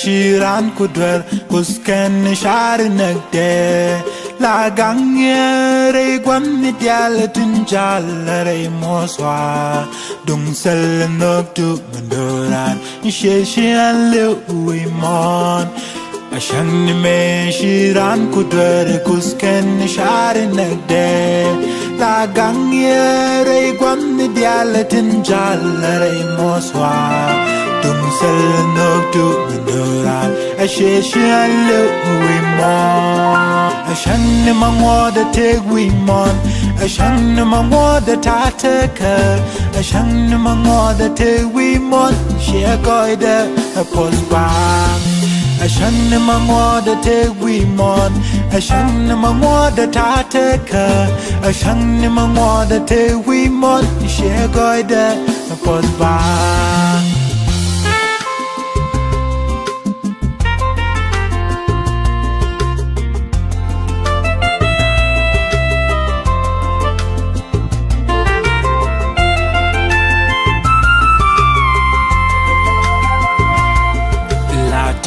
Shiran kudwer kusken shar nagde la gangye re gwan nidyal tunjal re moswa dung sel nok tu mandoran shishan le uimon ashan me shiran kudwer kusken shar nagde la gangye re gwan nidyal tunjal re moswa Dum sel nok tu manduran Ashishan lu we mon Ashan ma ngoda teg we mon Ashan ma ngoda tataka Ashan ma ngoda teg we mon She a goida a pos bang Ashan ma ngoda teg we mon Ashan ma ngoda tataka Ashan ma ngoda teg we mon She a goida a pos bang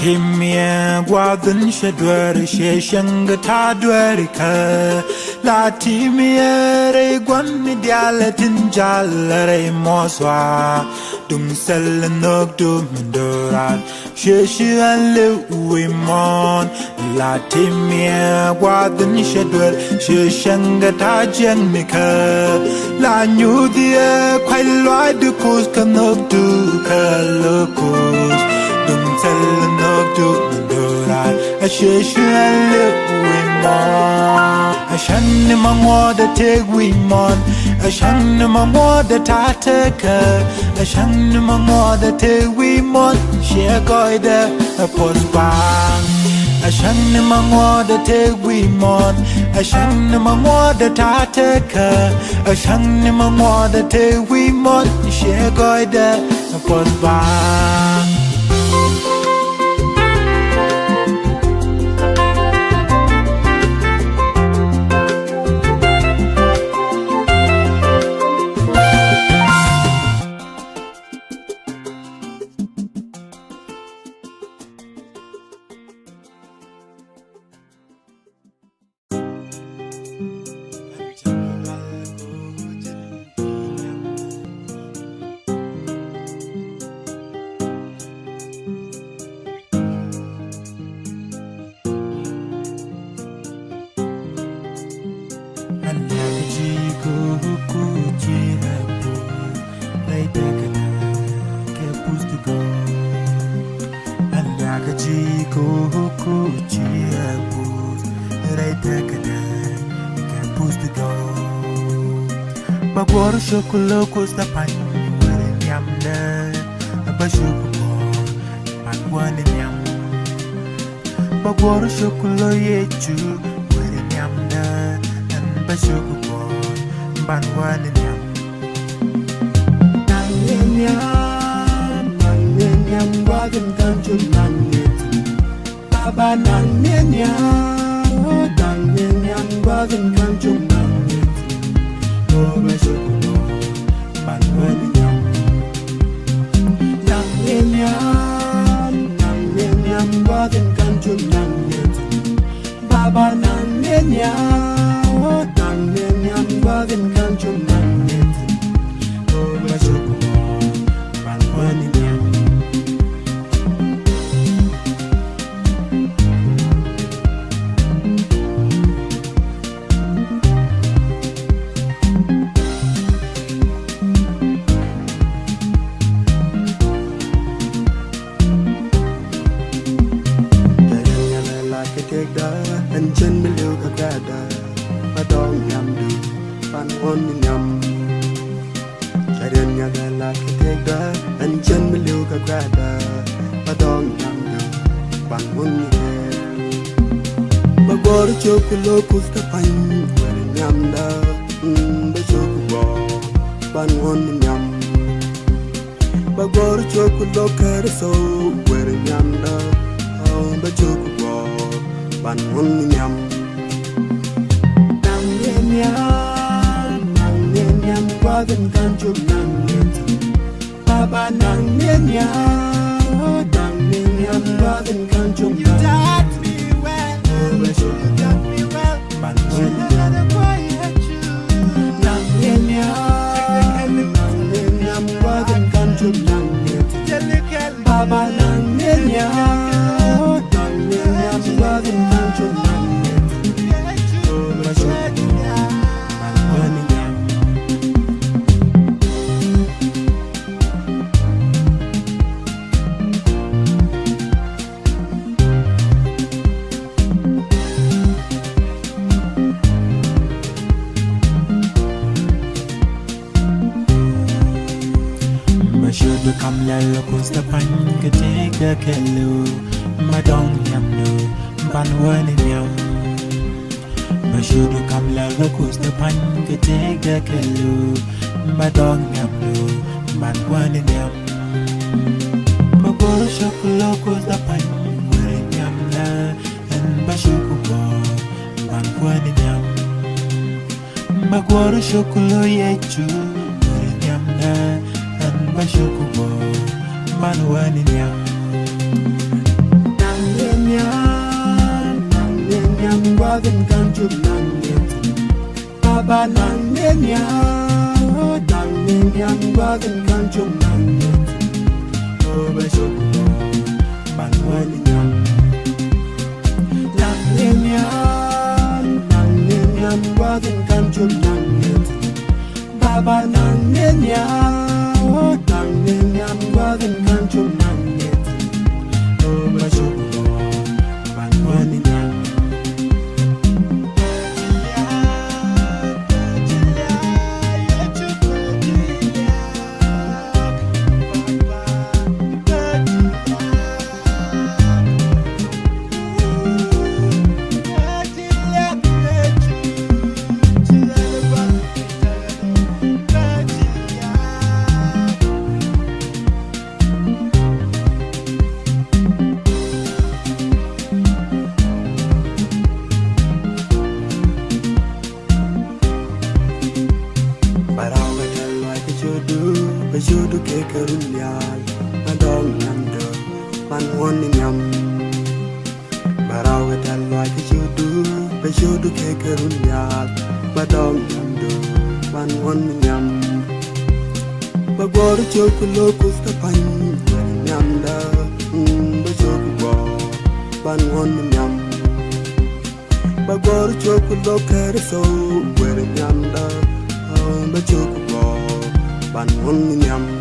Timia guadun shadwer sheshang ta dwerika La timia re gwan midyala tinjala re moswa Dum sel nok dum manduran sheshan le uimon La timia guadun shadwer sheshang ta jengnika La nyudia kwai loy du kus kanok du kalokus Dum sel nok du manduran sheshan le uimon Ashan ma ngoda teg we mon Ashan ma ngoda tataka Ashan ma ngoda teg we mon She a goida a pos bang Ashan ma ngoda teg we mon Ashan ma mo da ta ka Ashan ma mo da te we mo she goida pos ba Bagwar shokolo kusta pan wale nyamda Bashukumo panwane nyam Bagwar shokolo yechu wale nyamda Bashukumo panwane nyam Nanyam wagan kanchum nanyet Baba nanyam wagan kanchum nanyet Bashukumo panwane nyam Nanyam wagan kanchum nanyet Baba nanyam wagan kanchum nanyet Bashukumo panwane nyam anh chân mới liêu cả cả đời mà đong nhầm được pan hôn nhầm trái đơn nhà này là cái thế đó anh chân mới liêu cả cả đời mà đong nhầm được pan hôn nhầm mà bỏ được chỗ của lô của ta pan nhầm đó bây giờ của bỏ pan hôn nhầm mà bỏ được chỗ của lô cả đó sâu nhầm đó bây giờ của bỏ ban hôn nhầm nang nham qua gần can chụp nang nham Baba nang nham qua gần can chụp nang ban hôn nhầm nang nham qua gần can chụp nang Baba nang nham qua gần can chụp nang Come yellow costa pan ke take the kello madong yam no ban one yam Mashudu come yellow costa pan ke take the kello madong yam no ban one yam Magoro shokolo costa pan one yam na and bashuku bo ban one yam Magoro shokolo yechu yam na Bashukubo manwani nyam nang wagan kan chụp nang Baba nang wagan kan chụp nang Bashukubo manwani nyam nang wagan kan chụp nang Baba nang nham wagan kan chụp nang Bashukumo panwane nyam beshudu ke karunyal madong nando man won nyam baraw dalwa ke shudu beshudu ke karunyal madong nando man won nyam bagor chokulo kustapan nyam da beshudu bo man won nyam bagor chokulo kerso wer nyam da beshudu bo man won nyam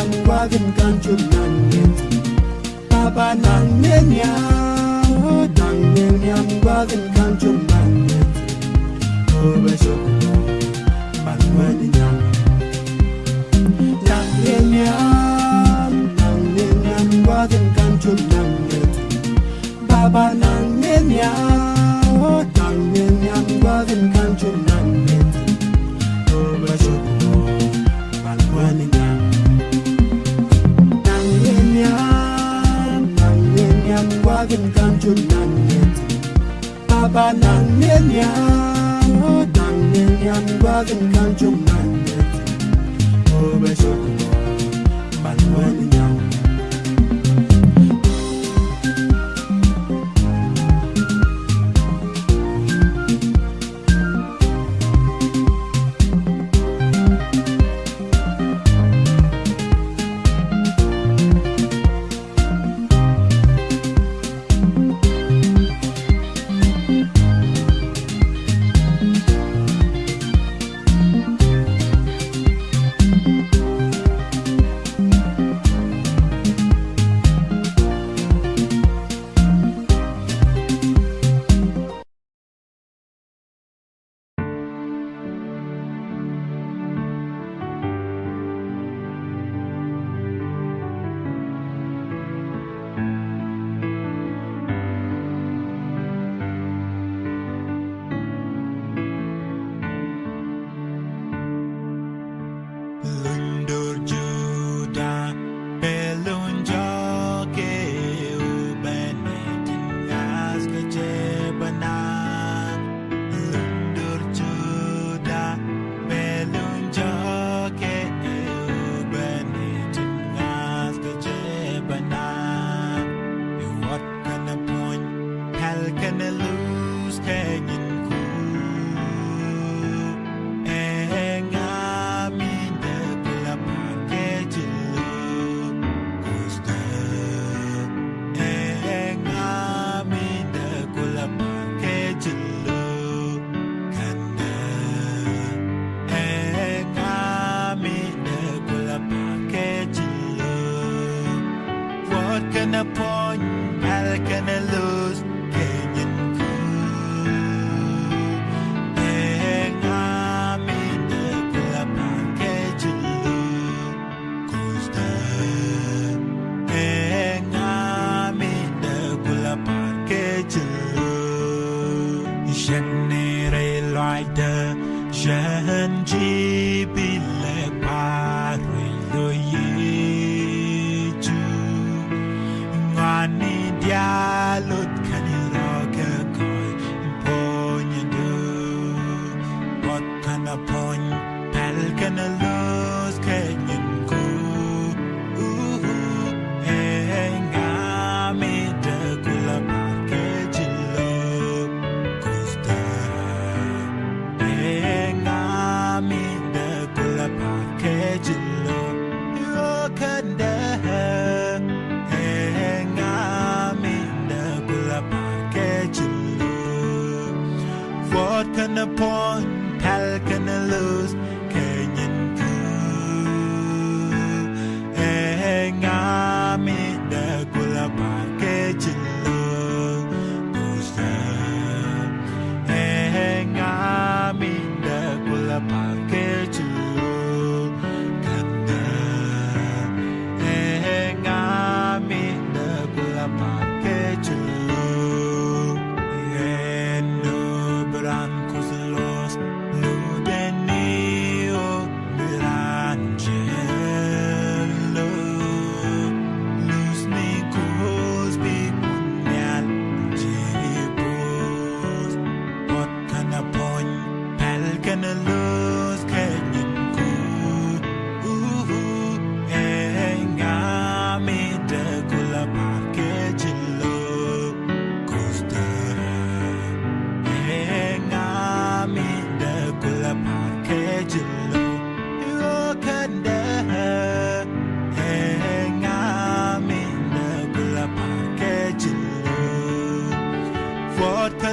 nang wagen kanchum nang net baba nang nyam wagen kanchum nang net oh besho ban wadi nyam nang nyam wagen kanchum nang net baba nang nyam wagen kanchum nang net oh besho ban wadi nyam wagen kanchum nang net baba nang nyam wagen kanchum nang net oh besho ban wadi nyam Lost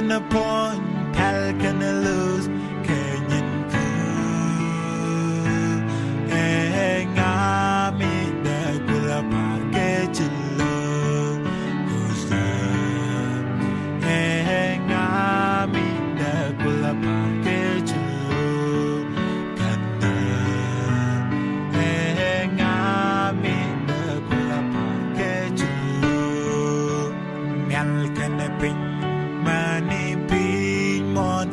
gonna point hell gonna lose kenyin ku ngami da gula parke chillo kusta ngami da gula parke chillo kanda ngami da gula parke chillo myal kana pin mani pin mon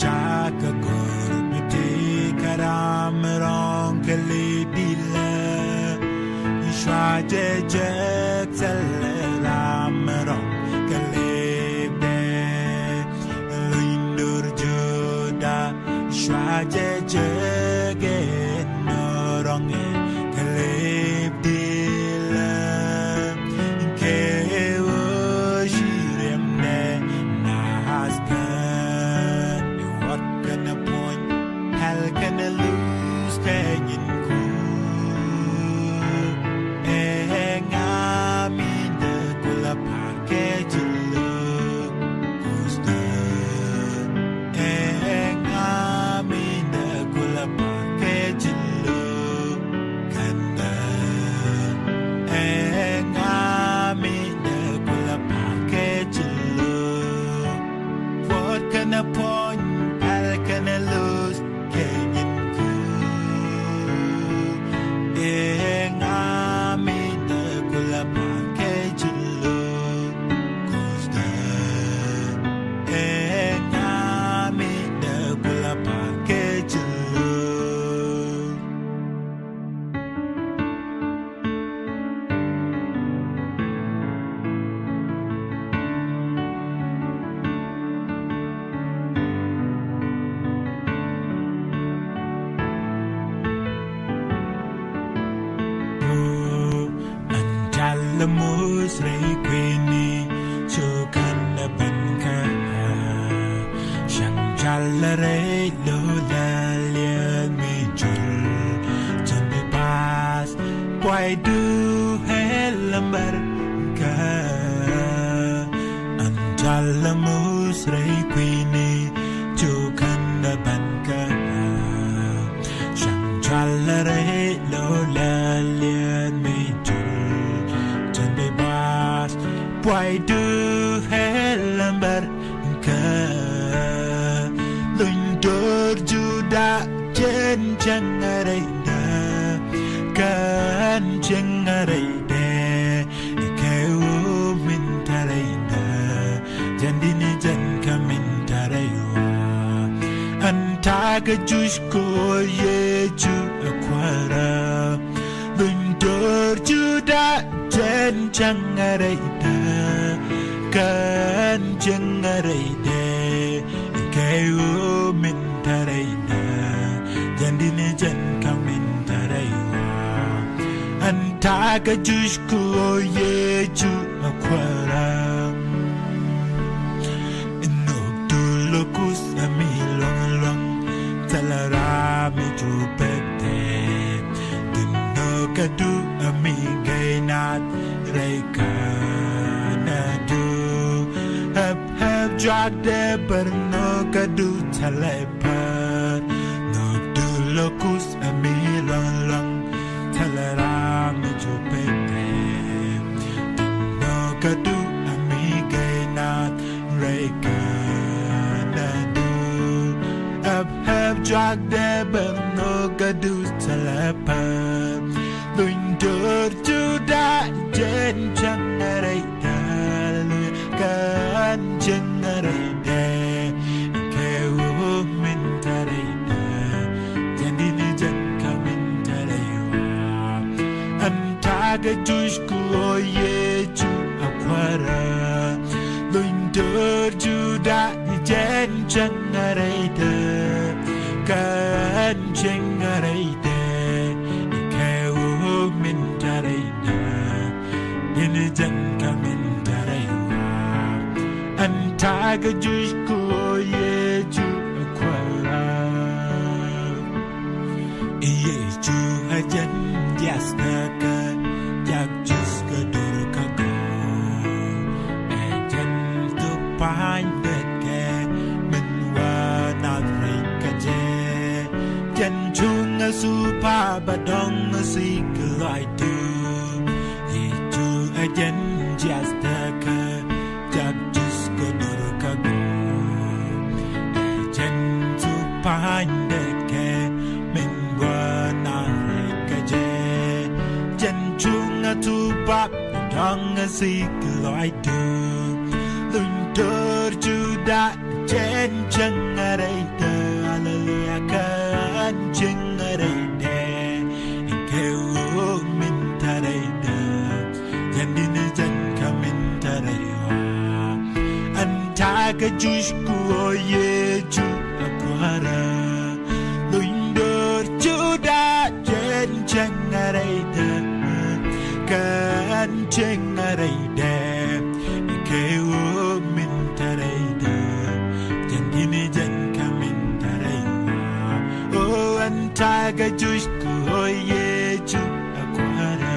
chaka kor miti karam rong kali dila shwaje jak salam rong kali de lindur juda shwaje jak no rong kali dila ke wo shirem ne naskan what gonna point hell gonna lose kenyin ku ngami de gula parke chillo kusta ngami de gula parke chillo kanda ngami de gula parke chillo what gonna point hell gonna lose kenyin ku ngami de gula parke chillo kusta ngami de gula parke chillo Anjala musrai kwini chokana banka Shangjala re lo lalyan mi chul Chanbi pas Why do helambar ka Anjala musrai kwini chokana banka Shangjala re lo lalyan mi chul Chanbi pas Why do helambar ka Lundur juda jen jangarayda Kan jangarayda Ikaw mintarayda Jandini jan ka mintaraywa Antaga jushko yeju akwara Lundur juda jen jangarayda Kan jangarayda Ikaw mintarayda Jandini jan ka mintaraywa Antaga jushko yeju akwara Inugdulukus amilong Talarami chupete Dinogadu amigaynat Reika nadu Hab drag de bernogadu Talepat Nugdulukus amilong Talarami chupete Dinogadu amigaynat Reika nadu Hab drag de bernogadu Talepat Lundur juda jen jangarayda Kan jangarayda Ikaw mintarayda Jandini jan ka mintaraywa Antaga jushku yeju akwara Lundur juda jen jangarayda Kan jangarayda mintarayda Dini jan ka mintaraywa Antaga jushko yeju akwara Yeju hajan jasnaka Jak juska durkaka Ejan tu pahan deke circle I do itu ajan just ke jak just ko dur ka go jan tu pande ke min wana ka je jan chunga tu bap dong circle I do lun dur ju da jen chang arai de alalia kan ching arai de ke wo min tarai de jan din jan ka min tarai wa an ta ka jush ku ye ju akwara lun dur ju da jen chang arai de kan ching arai de ke wo min tarai de ini jan kamin taraywa oh antaga jush ko ye ju akwara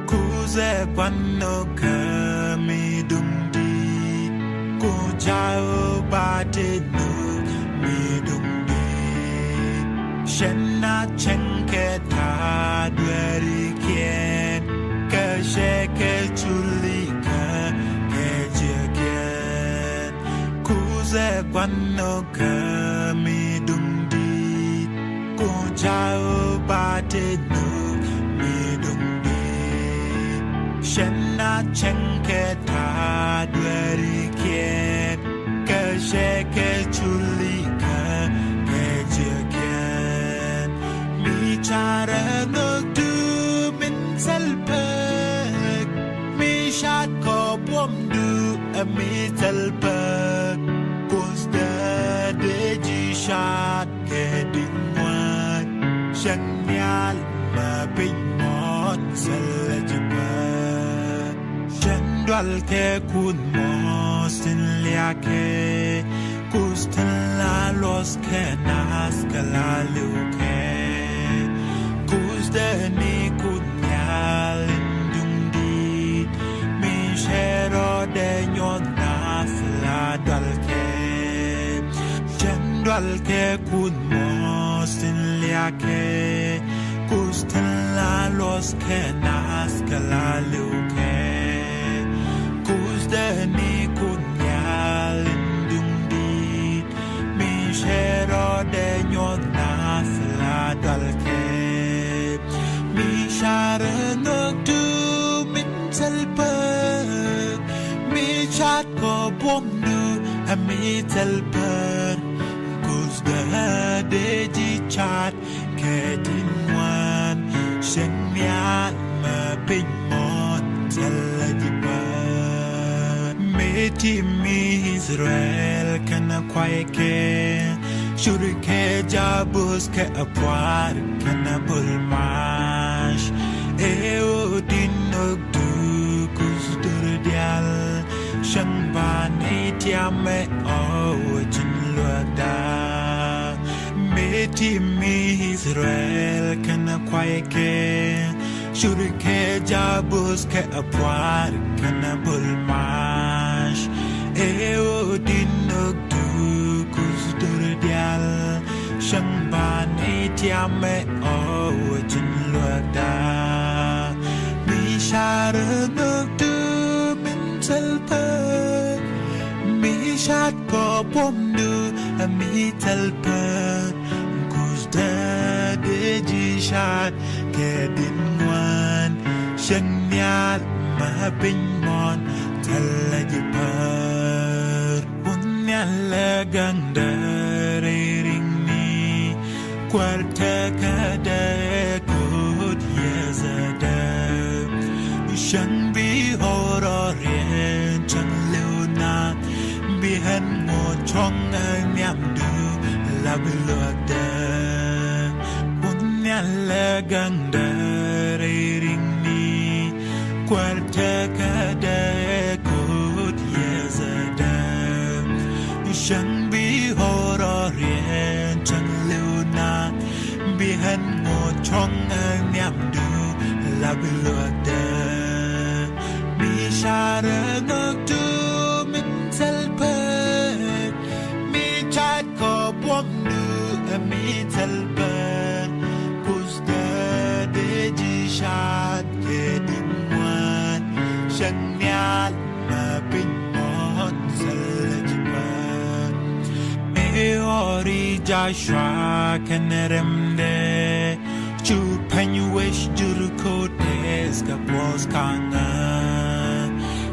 kuze kwano kami dumdi ko jao bate no mi dumdi shenna chenke ta dweri kien ke sheke chulika ke jeken kuze kwano kami dumdi ko jao bate no mi dumdi shenna chenke ta dweri kien ke sheke chulika ke jeken cara ngadu min salpak mi shat ko bom du mi salpak kus da de ji shat ke dingwan shang nyal ma pin mon salajba shandwal ke kun mo sin lia ke kus la los ke nas kala lu ke Kustani kunyal indungdit mi shero de nyona fla dalke chendalke kun mosin liake kustala los ke nas kala luke kustani kunyal indungdit mi shero de nyona fla dalke Sharangdu min salpak mi chat ko bomdu mi salpak kuzda de ji chat ke dinwan shenyal ma pin mon salajibat meti mi Israel kana kwaike shurike jabus ke apwar kana bulmash eo dinnog du kusdur dial shangbani tiame o jinluada meti mi Israel kana kwaike shurike jabus ke apwar kana bulmash eo dinnog du kusdur dial shangbani tiame o jinluada Sharangdu min salpak mi shat ko bomdu mi salpak kuzda de ji shat ke dinwan shanyal ma pin mon talajipat punyan lagang dari ringni kwarta kada kut yazada Shan bi hororien chan luna bi han ngo chong nyam du la bilode bunya la gang da ring ni kwarta kada kut yazada Shan bi hororien chan luna bi han ngo chong nyam du la bilode Sharangdu min Joshua Keneremde Chu Penuish Julukotes Kapos Kanga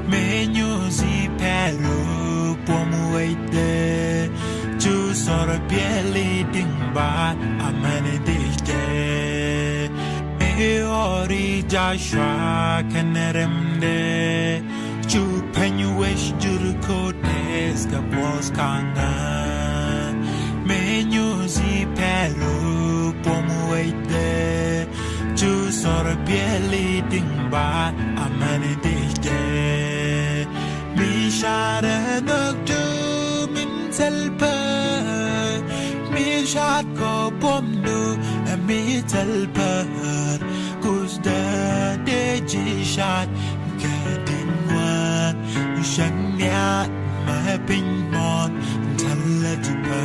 Menyuzi Peru Pomuete Chu Sora Bieli Dingbat Amanediste Meori Joshua Keneremde Chu Penuish Julukotes Kapos Kanga Menyuzi Peru Pomuete Chu Sora Bieli Dingbat Amanediste Mi Shada Noktu Min Selpa Mi Shad Ko Pomdu Mi Selpa Kuzda Deji Shad Kedinwan Shanyat Ma Ping Mon Talatipa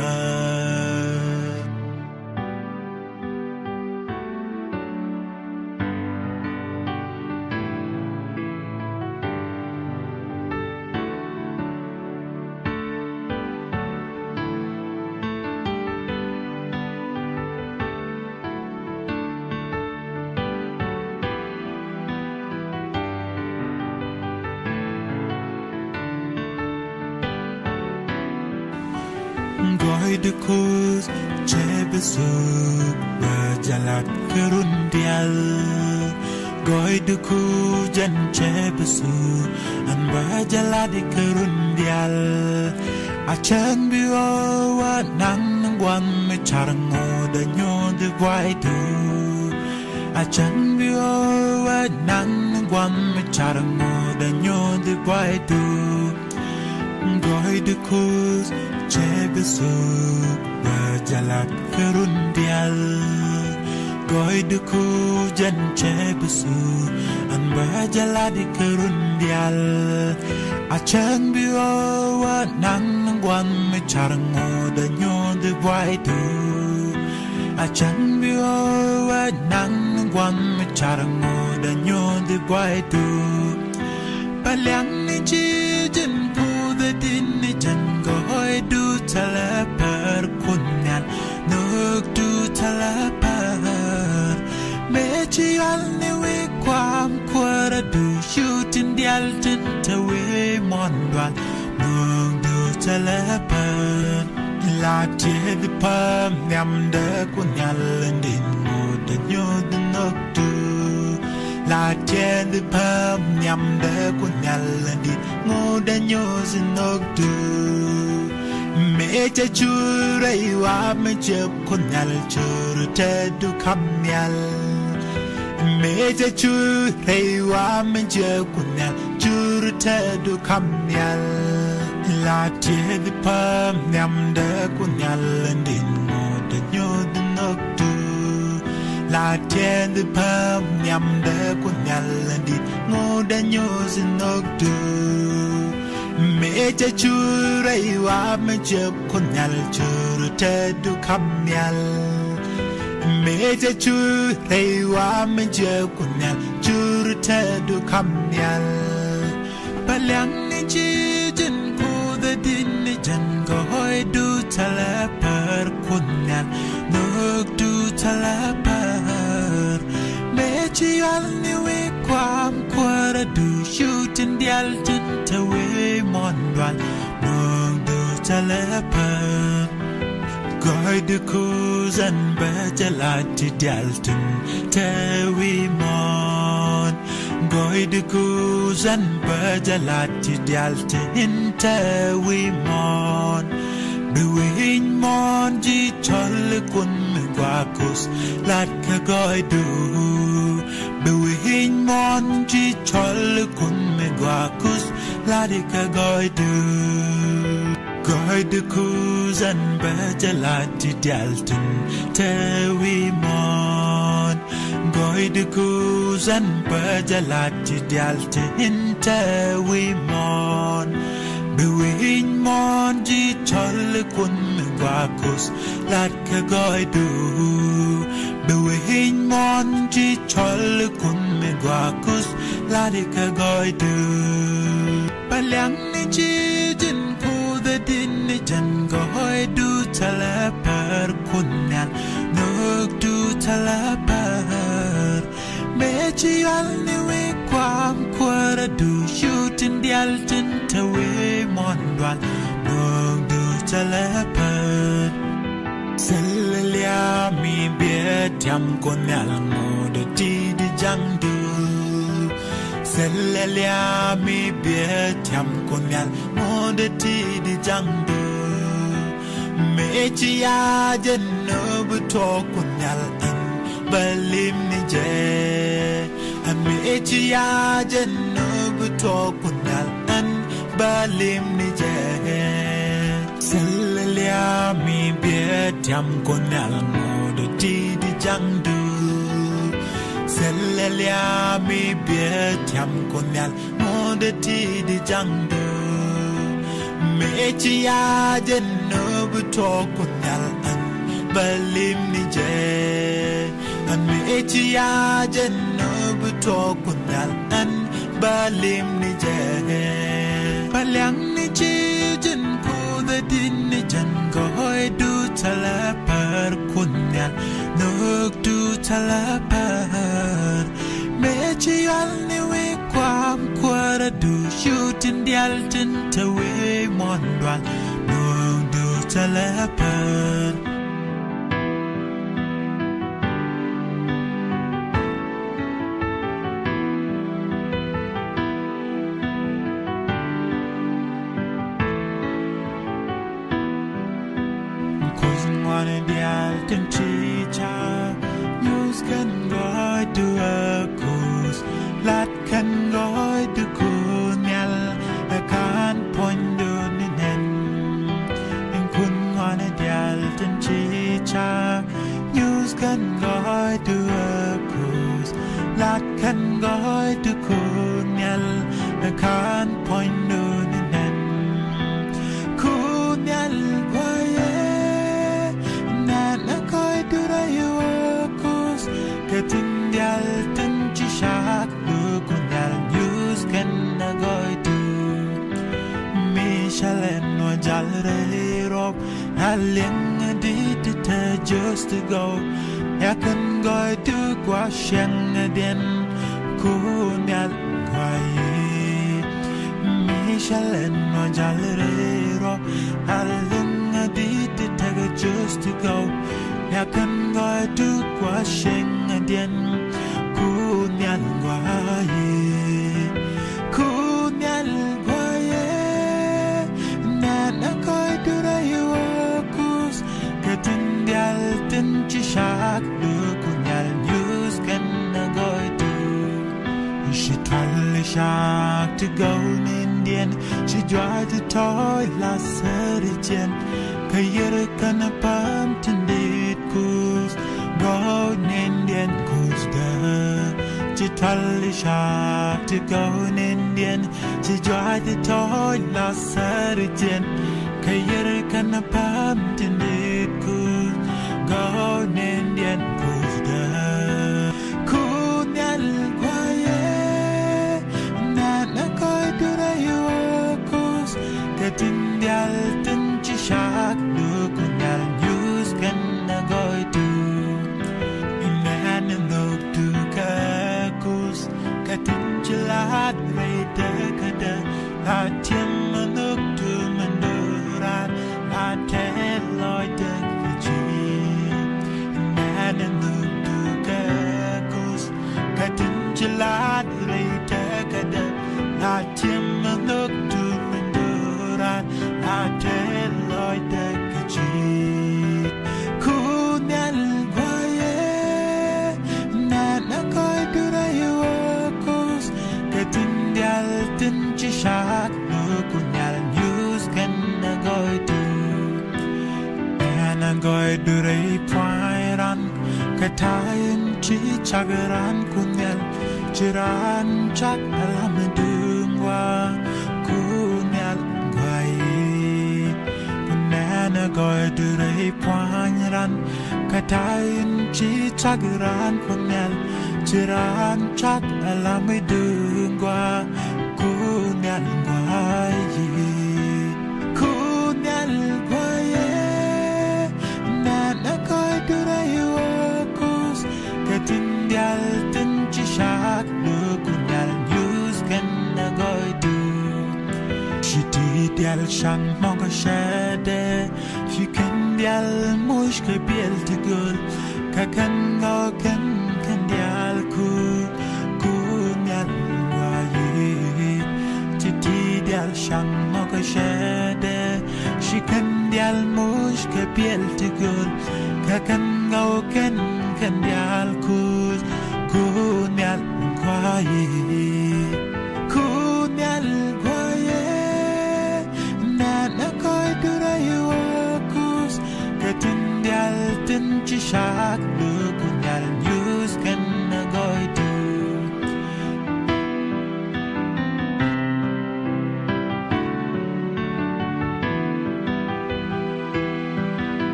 Goy de kuz chebesu bajalat kerundial Goy de kujan chebesu an bajalat kerundial Achan biwa wa nang wan me charango da nyo de waitu Achan biwa wa nang wan me charango da nyo de waitu Goy de kuz chebesu bajalat kerundial Goy de kujan chebesu an bajalat kerundial Achan biwa wa nang wan me charango da nyo de waitu Achan biwa wa nang wan me charango da nyo de waitu Palyang ni jijin pu the din ni jan Goy du talapar kunyan Nuk du talapar Mechial ni we kwam kwara du Shutin dial tin ta we mondwal Nuk du talapar La tie di pam nyam de kunyan Lindin mo da nyo de nuk du La tie di pam nyam de kunyan Lindin mo da nyo de nuk du Me cha churai wa me chep kunyal chur te du kamyal Me cha churai wa me chep kunyal chur te du kamyal La tie di pam nyam de kunyal ndin mo de nyo de nok du La tie di pam nyam de kunyal ndin mo de nyo de nok du Me cha churai wa me chep kunyal chur te du kamyal Me cha churai wa me chep kunyal chur te du kamyal Palyang ni jijin ku the din ni jan Goy du talapar kunyal Nuk du talapar Me chiyal ni we kwam kwara du Shutin dial tin ta we mondwal Nuk du talapar Goy de kuzan bajalati dial tin ta we mon Goy de kuzan bajalati dial tin ta we mon Bewin mon ji chol kun me gwakus lat ka goy du Bewin mon ji chol kun me gwakus lat ka goy du Goy de kuzan bajalati dialtin te we mon Goy de kuzan bajalati dialtin te we mon Bewin mon ji chol kun me gwakus lat ka goy du Bewin mon ji chol kun me gwakus lat ka goy du Palyang ni jijin ku the din ni jan goy du talapar kunyal nuk du talabar mechial ni we kwam kwara du shutin dial tin tawe mondwal nuk du talabar sellia mi bietiam kunyal modu ti di jangdu sellia mi bietiam kunyal modu ti di jangdu mechiya jenno buto kunyal an balim ni je mechiya jenno buto kunyal an balim ni je sellia mi bietiam kunyal modu ti di jangdu sellia mi bietiam kunyal modu ti di jangdu mechiya jenno buto kunyal an balim ni je mechiya jenno buto kunyal an balim ni je palyang ni ji jen ko da din ni jan ko hoy du tala par kunyal nuk du tala par mechiyal ni we kwam kwara du shutin dial tin tawe mondwal nuk du tala par Tin chicha news kan goy du akus lat kan goy du kunyal akan pondu ninen in kun ngone dial tin chicha news kan goy du akus lat kan goy du kunyal akan pondu ninen kunyal Ketinggal tenci syak kunyal news kan nagoy tu Mishalen wajal rehirop Haling di ta just to go Yakan goy tu kwa syang den kunyal goy Mishalen wajal rehirop Haling di ta just to go Yakan goy tu kwa syang den kunyal guaye nana koy durayu akus ketinggal tenci syak du kunyal news kan nagoy tu she totally shocked to go in Indian she tried to toy la serien kayer kan pam tendit kus go in Indian kus da she totally shocked to go in Indian she tried to toy la serien kayer kan pam tendit kus go in Indian kus da kunyal guaye nana koy durayu akus ketinggal tenci syak du kunyal news kan nagoy tu inan nuk tu kakus ketingjalat reda kada latiam nuk tu menduran laten loy dek viji inan nuk tu kakus ketingjalat reda kada latiam nuk tu menduran laten loy dek viji kunyal guaye nana koy durayu akus ketinggal tenci syak du kunyal news kan nagoy tu nagoy duray pairan katayin chi chagaran kunyal chiran chak alam dungwa kunyal guaye nagoy duray pairan katayin chi chagaran kunyal chiran chak alam dungwa kunyal guaye kunyal guaye nana dial tin chi shak lu kun dial news kan na goi du shi ti dial shang mong ka shade fi kan dial mush ke biel te gul ka kan go kan dial ku nyal wa yi ti dial shang mong ka shade shi kan dial mush ke biel te gul ka kan go kan dial ku nyal wa yi nyal wa yi na koi du ra yu kus ka tin dial tin chi shak lu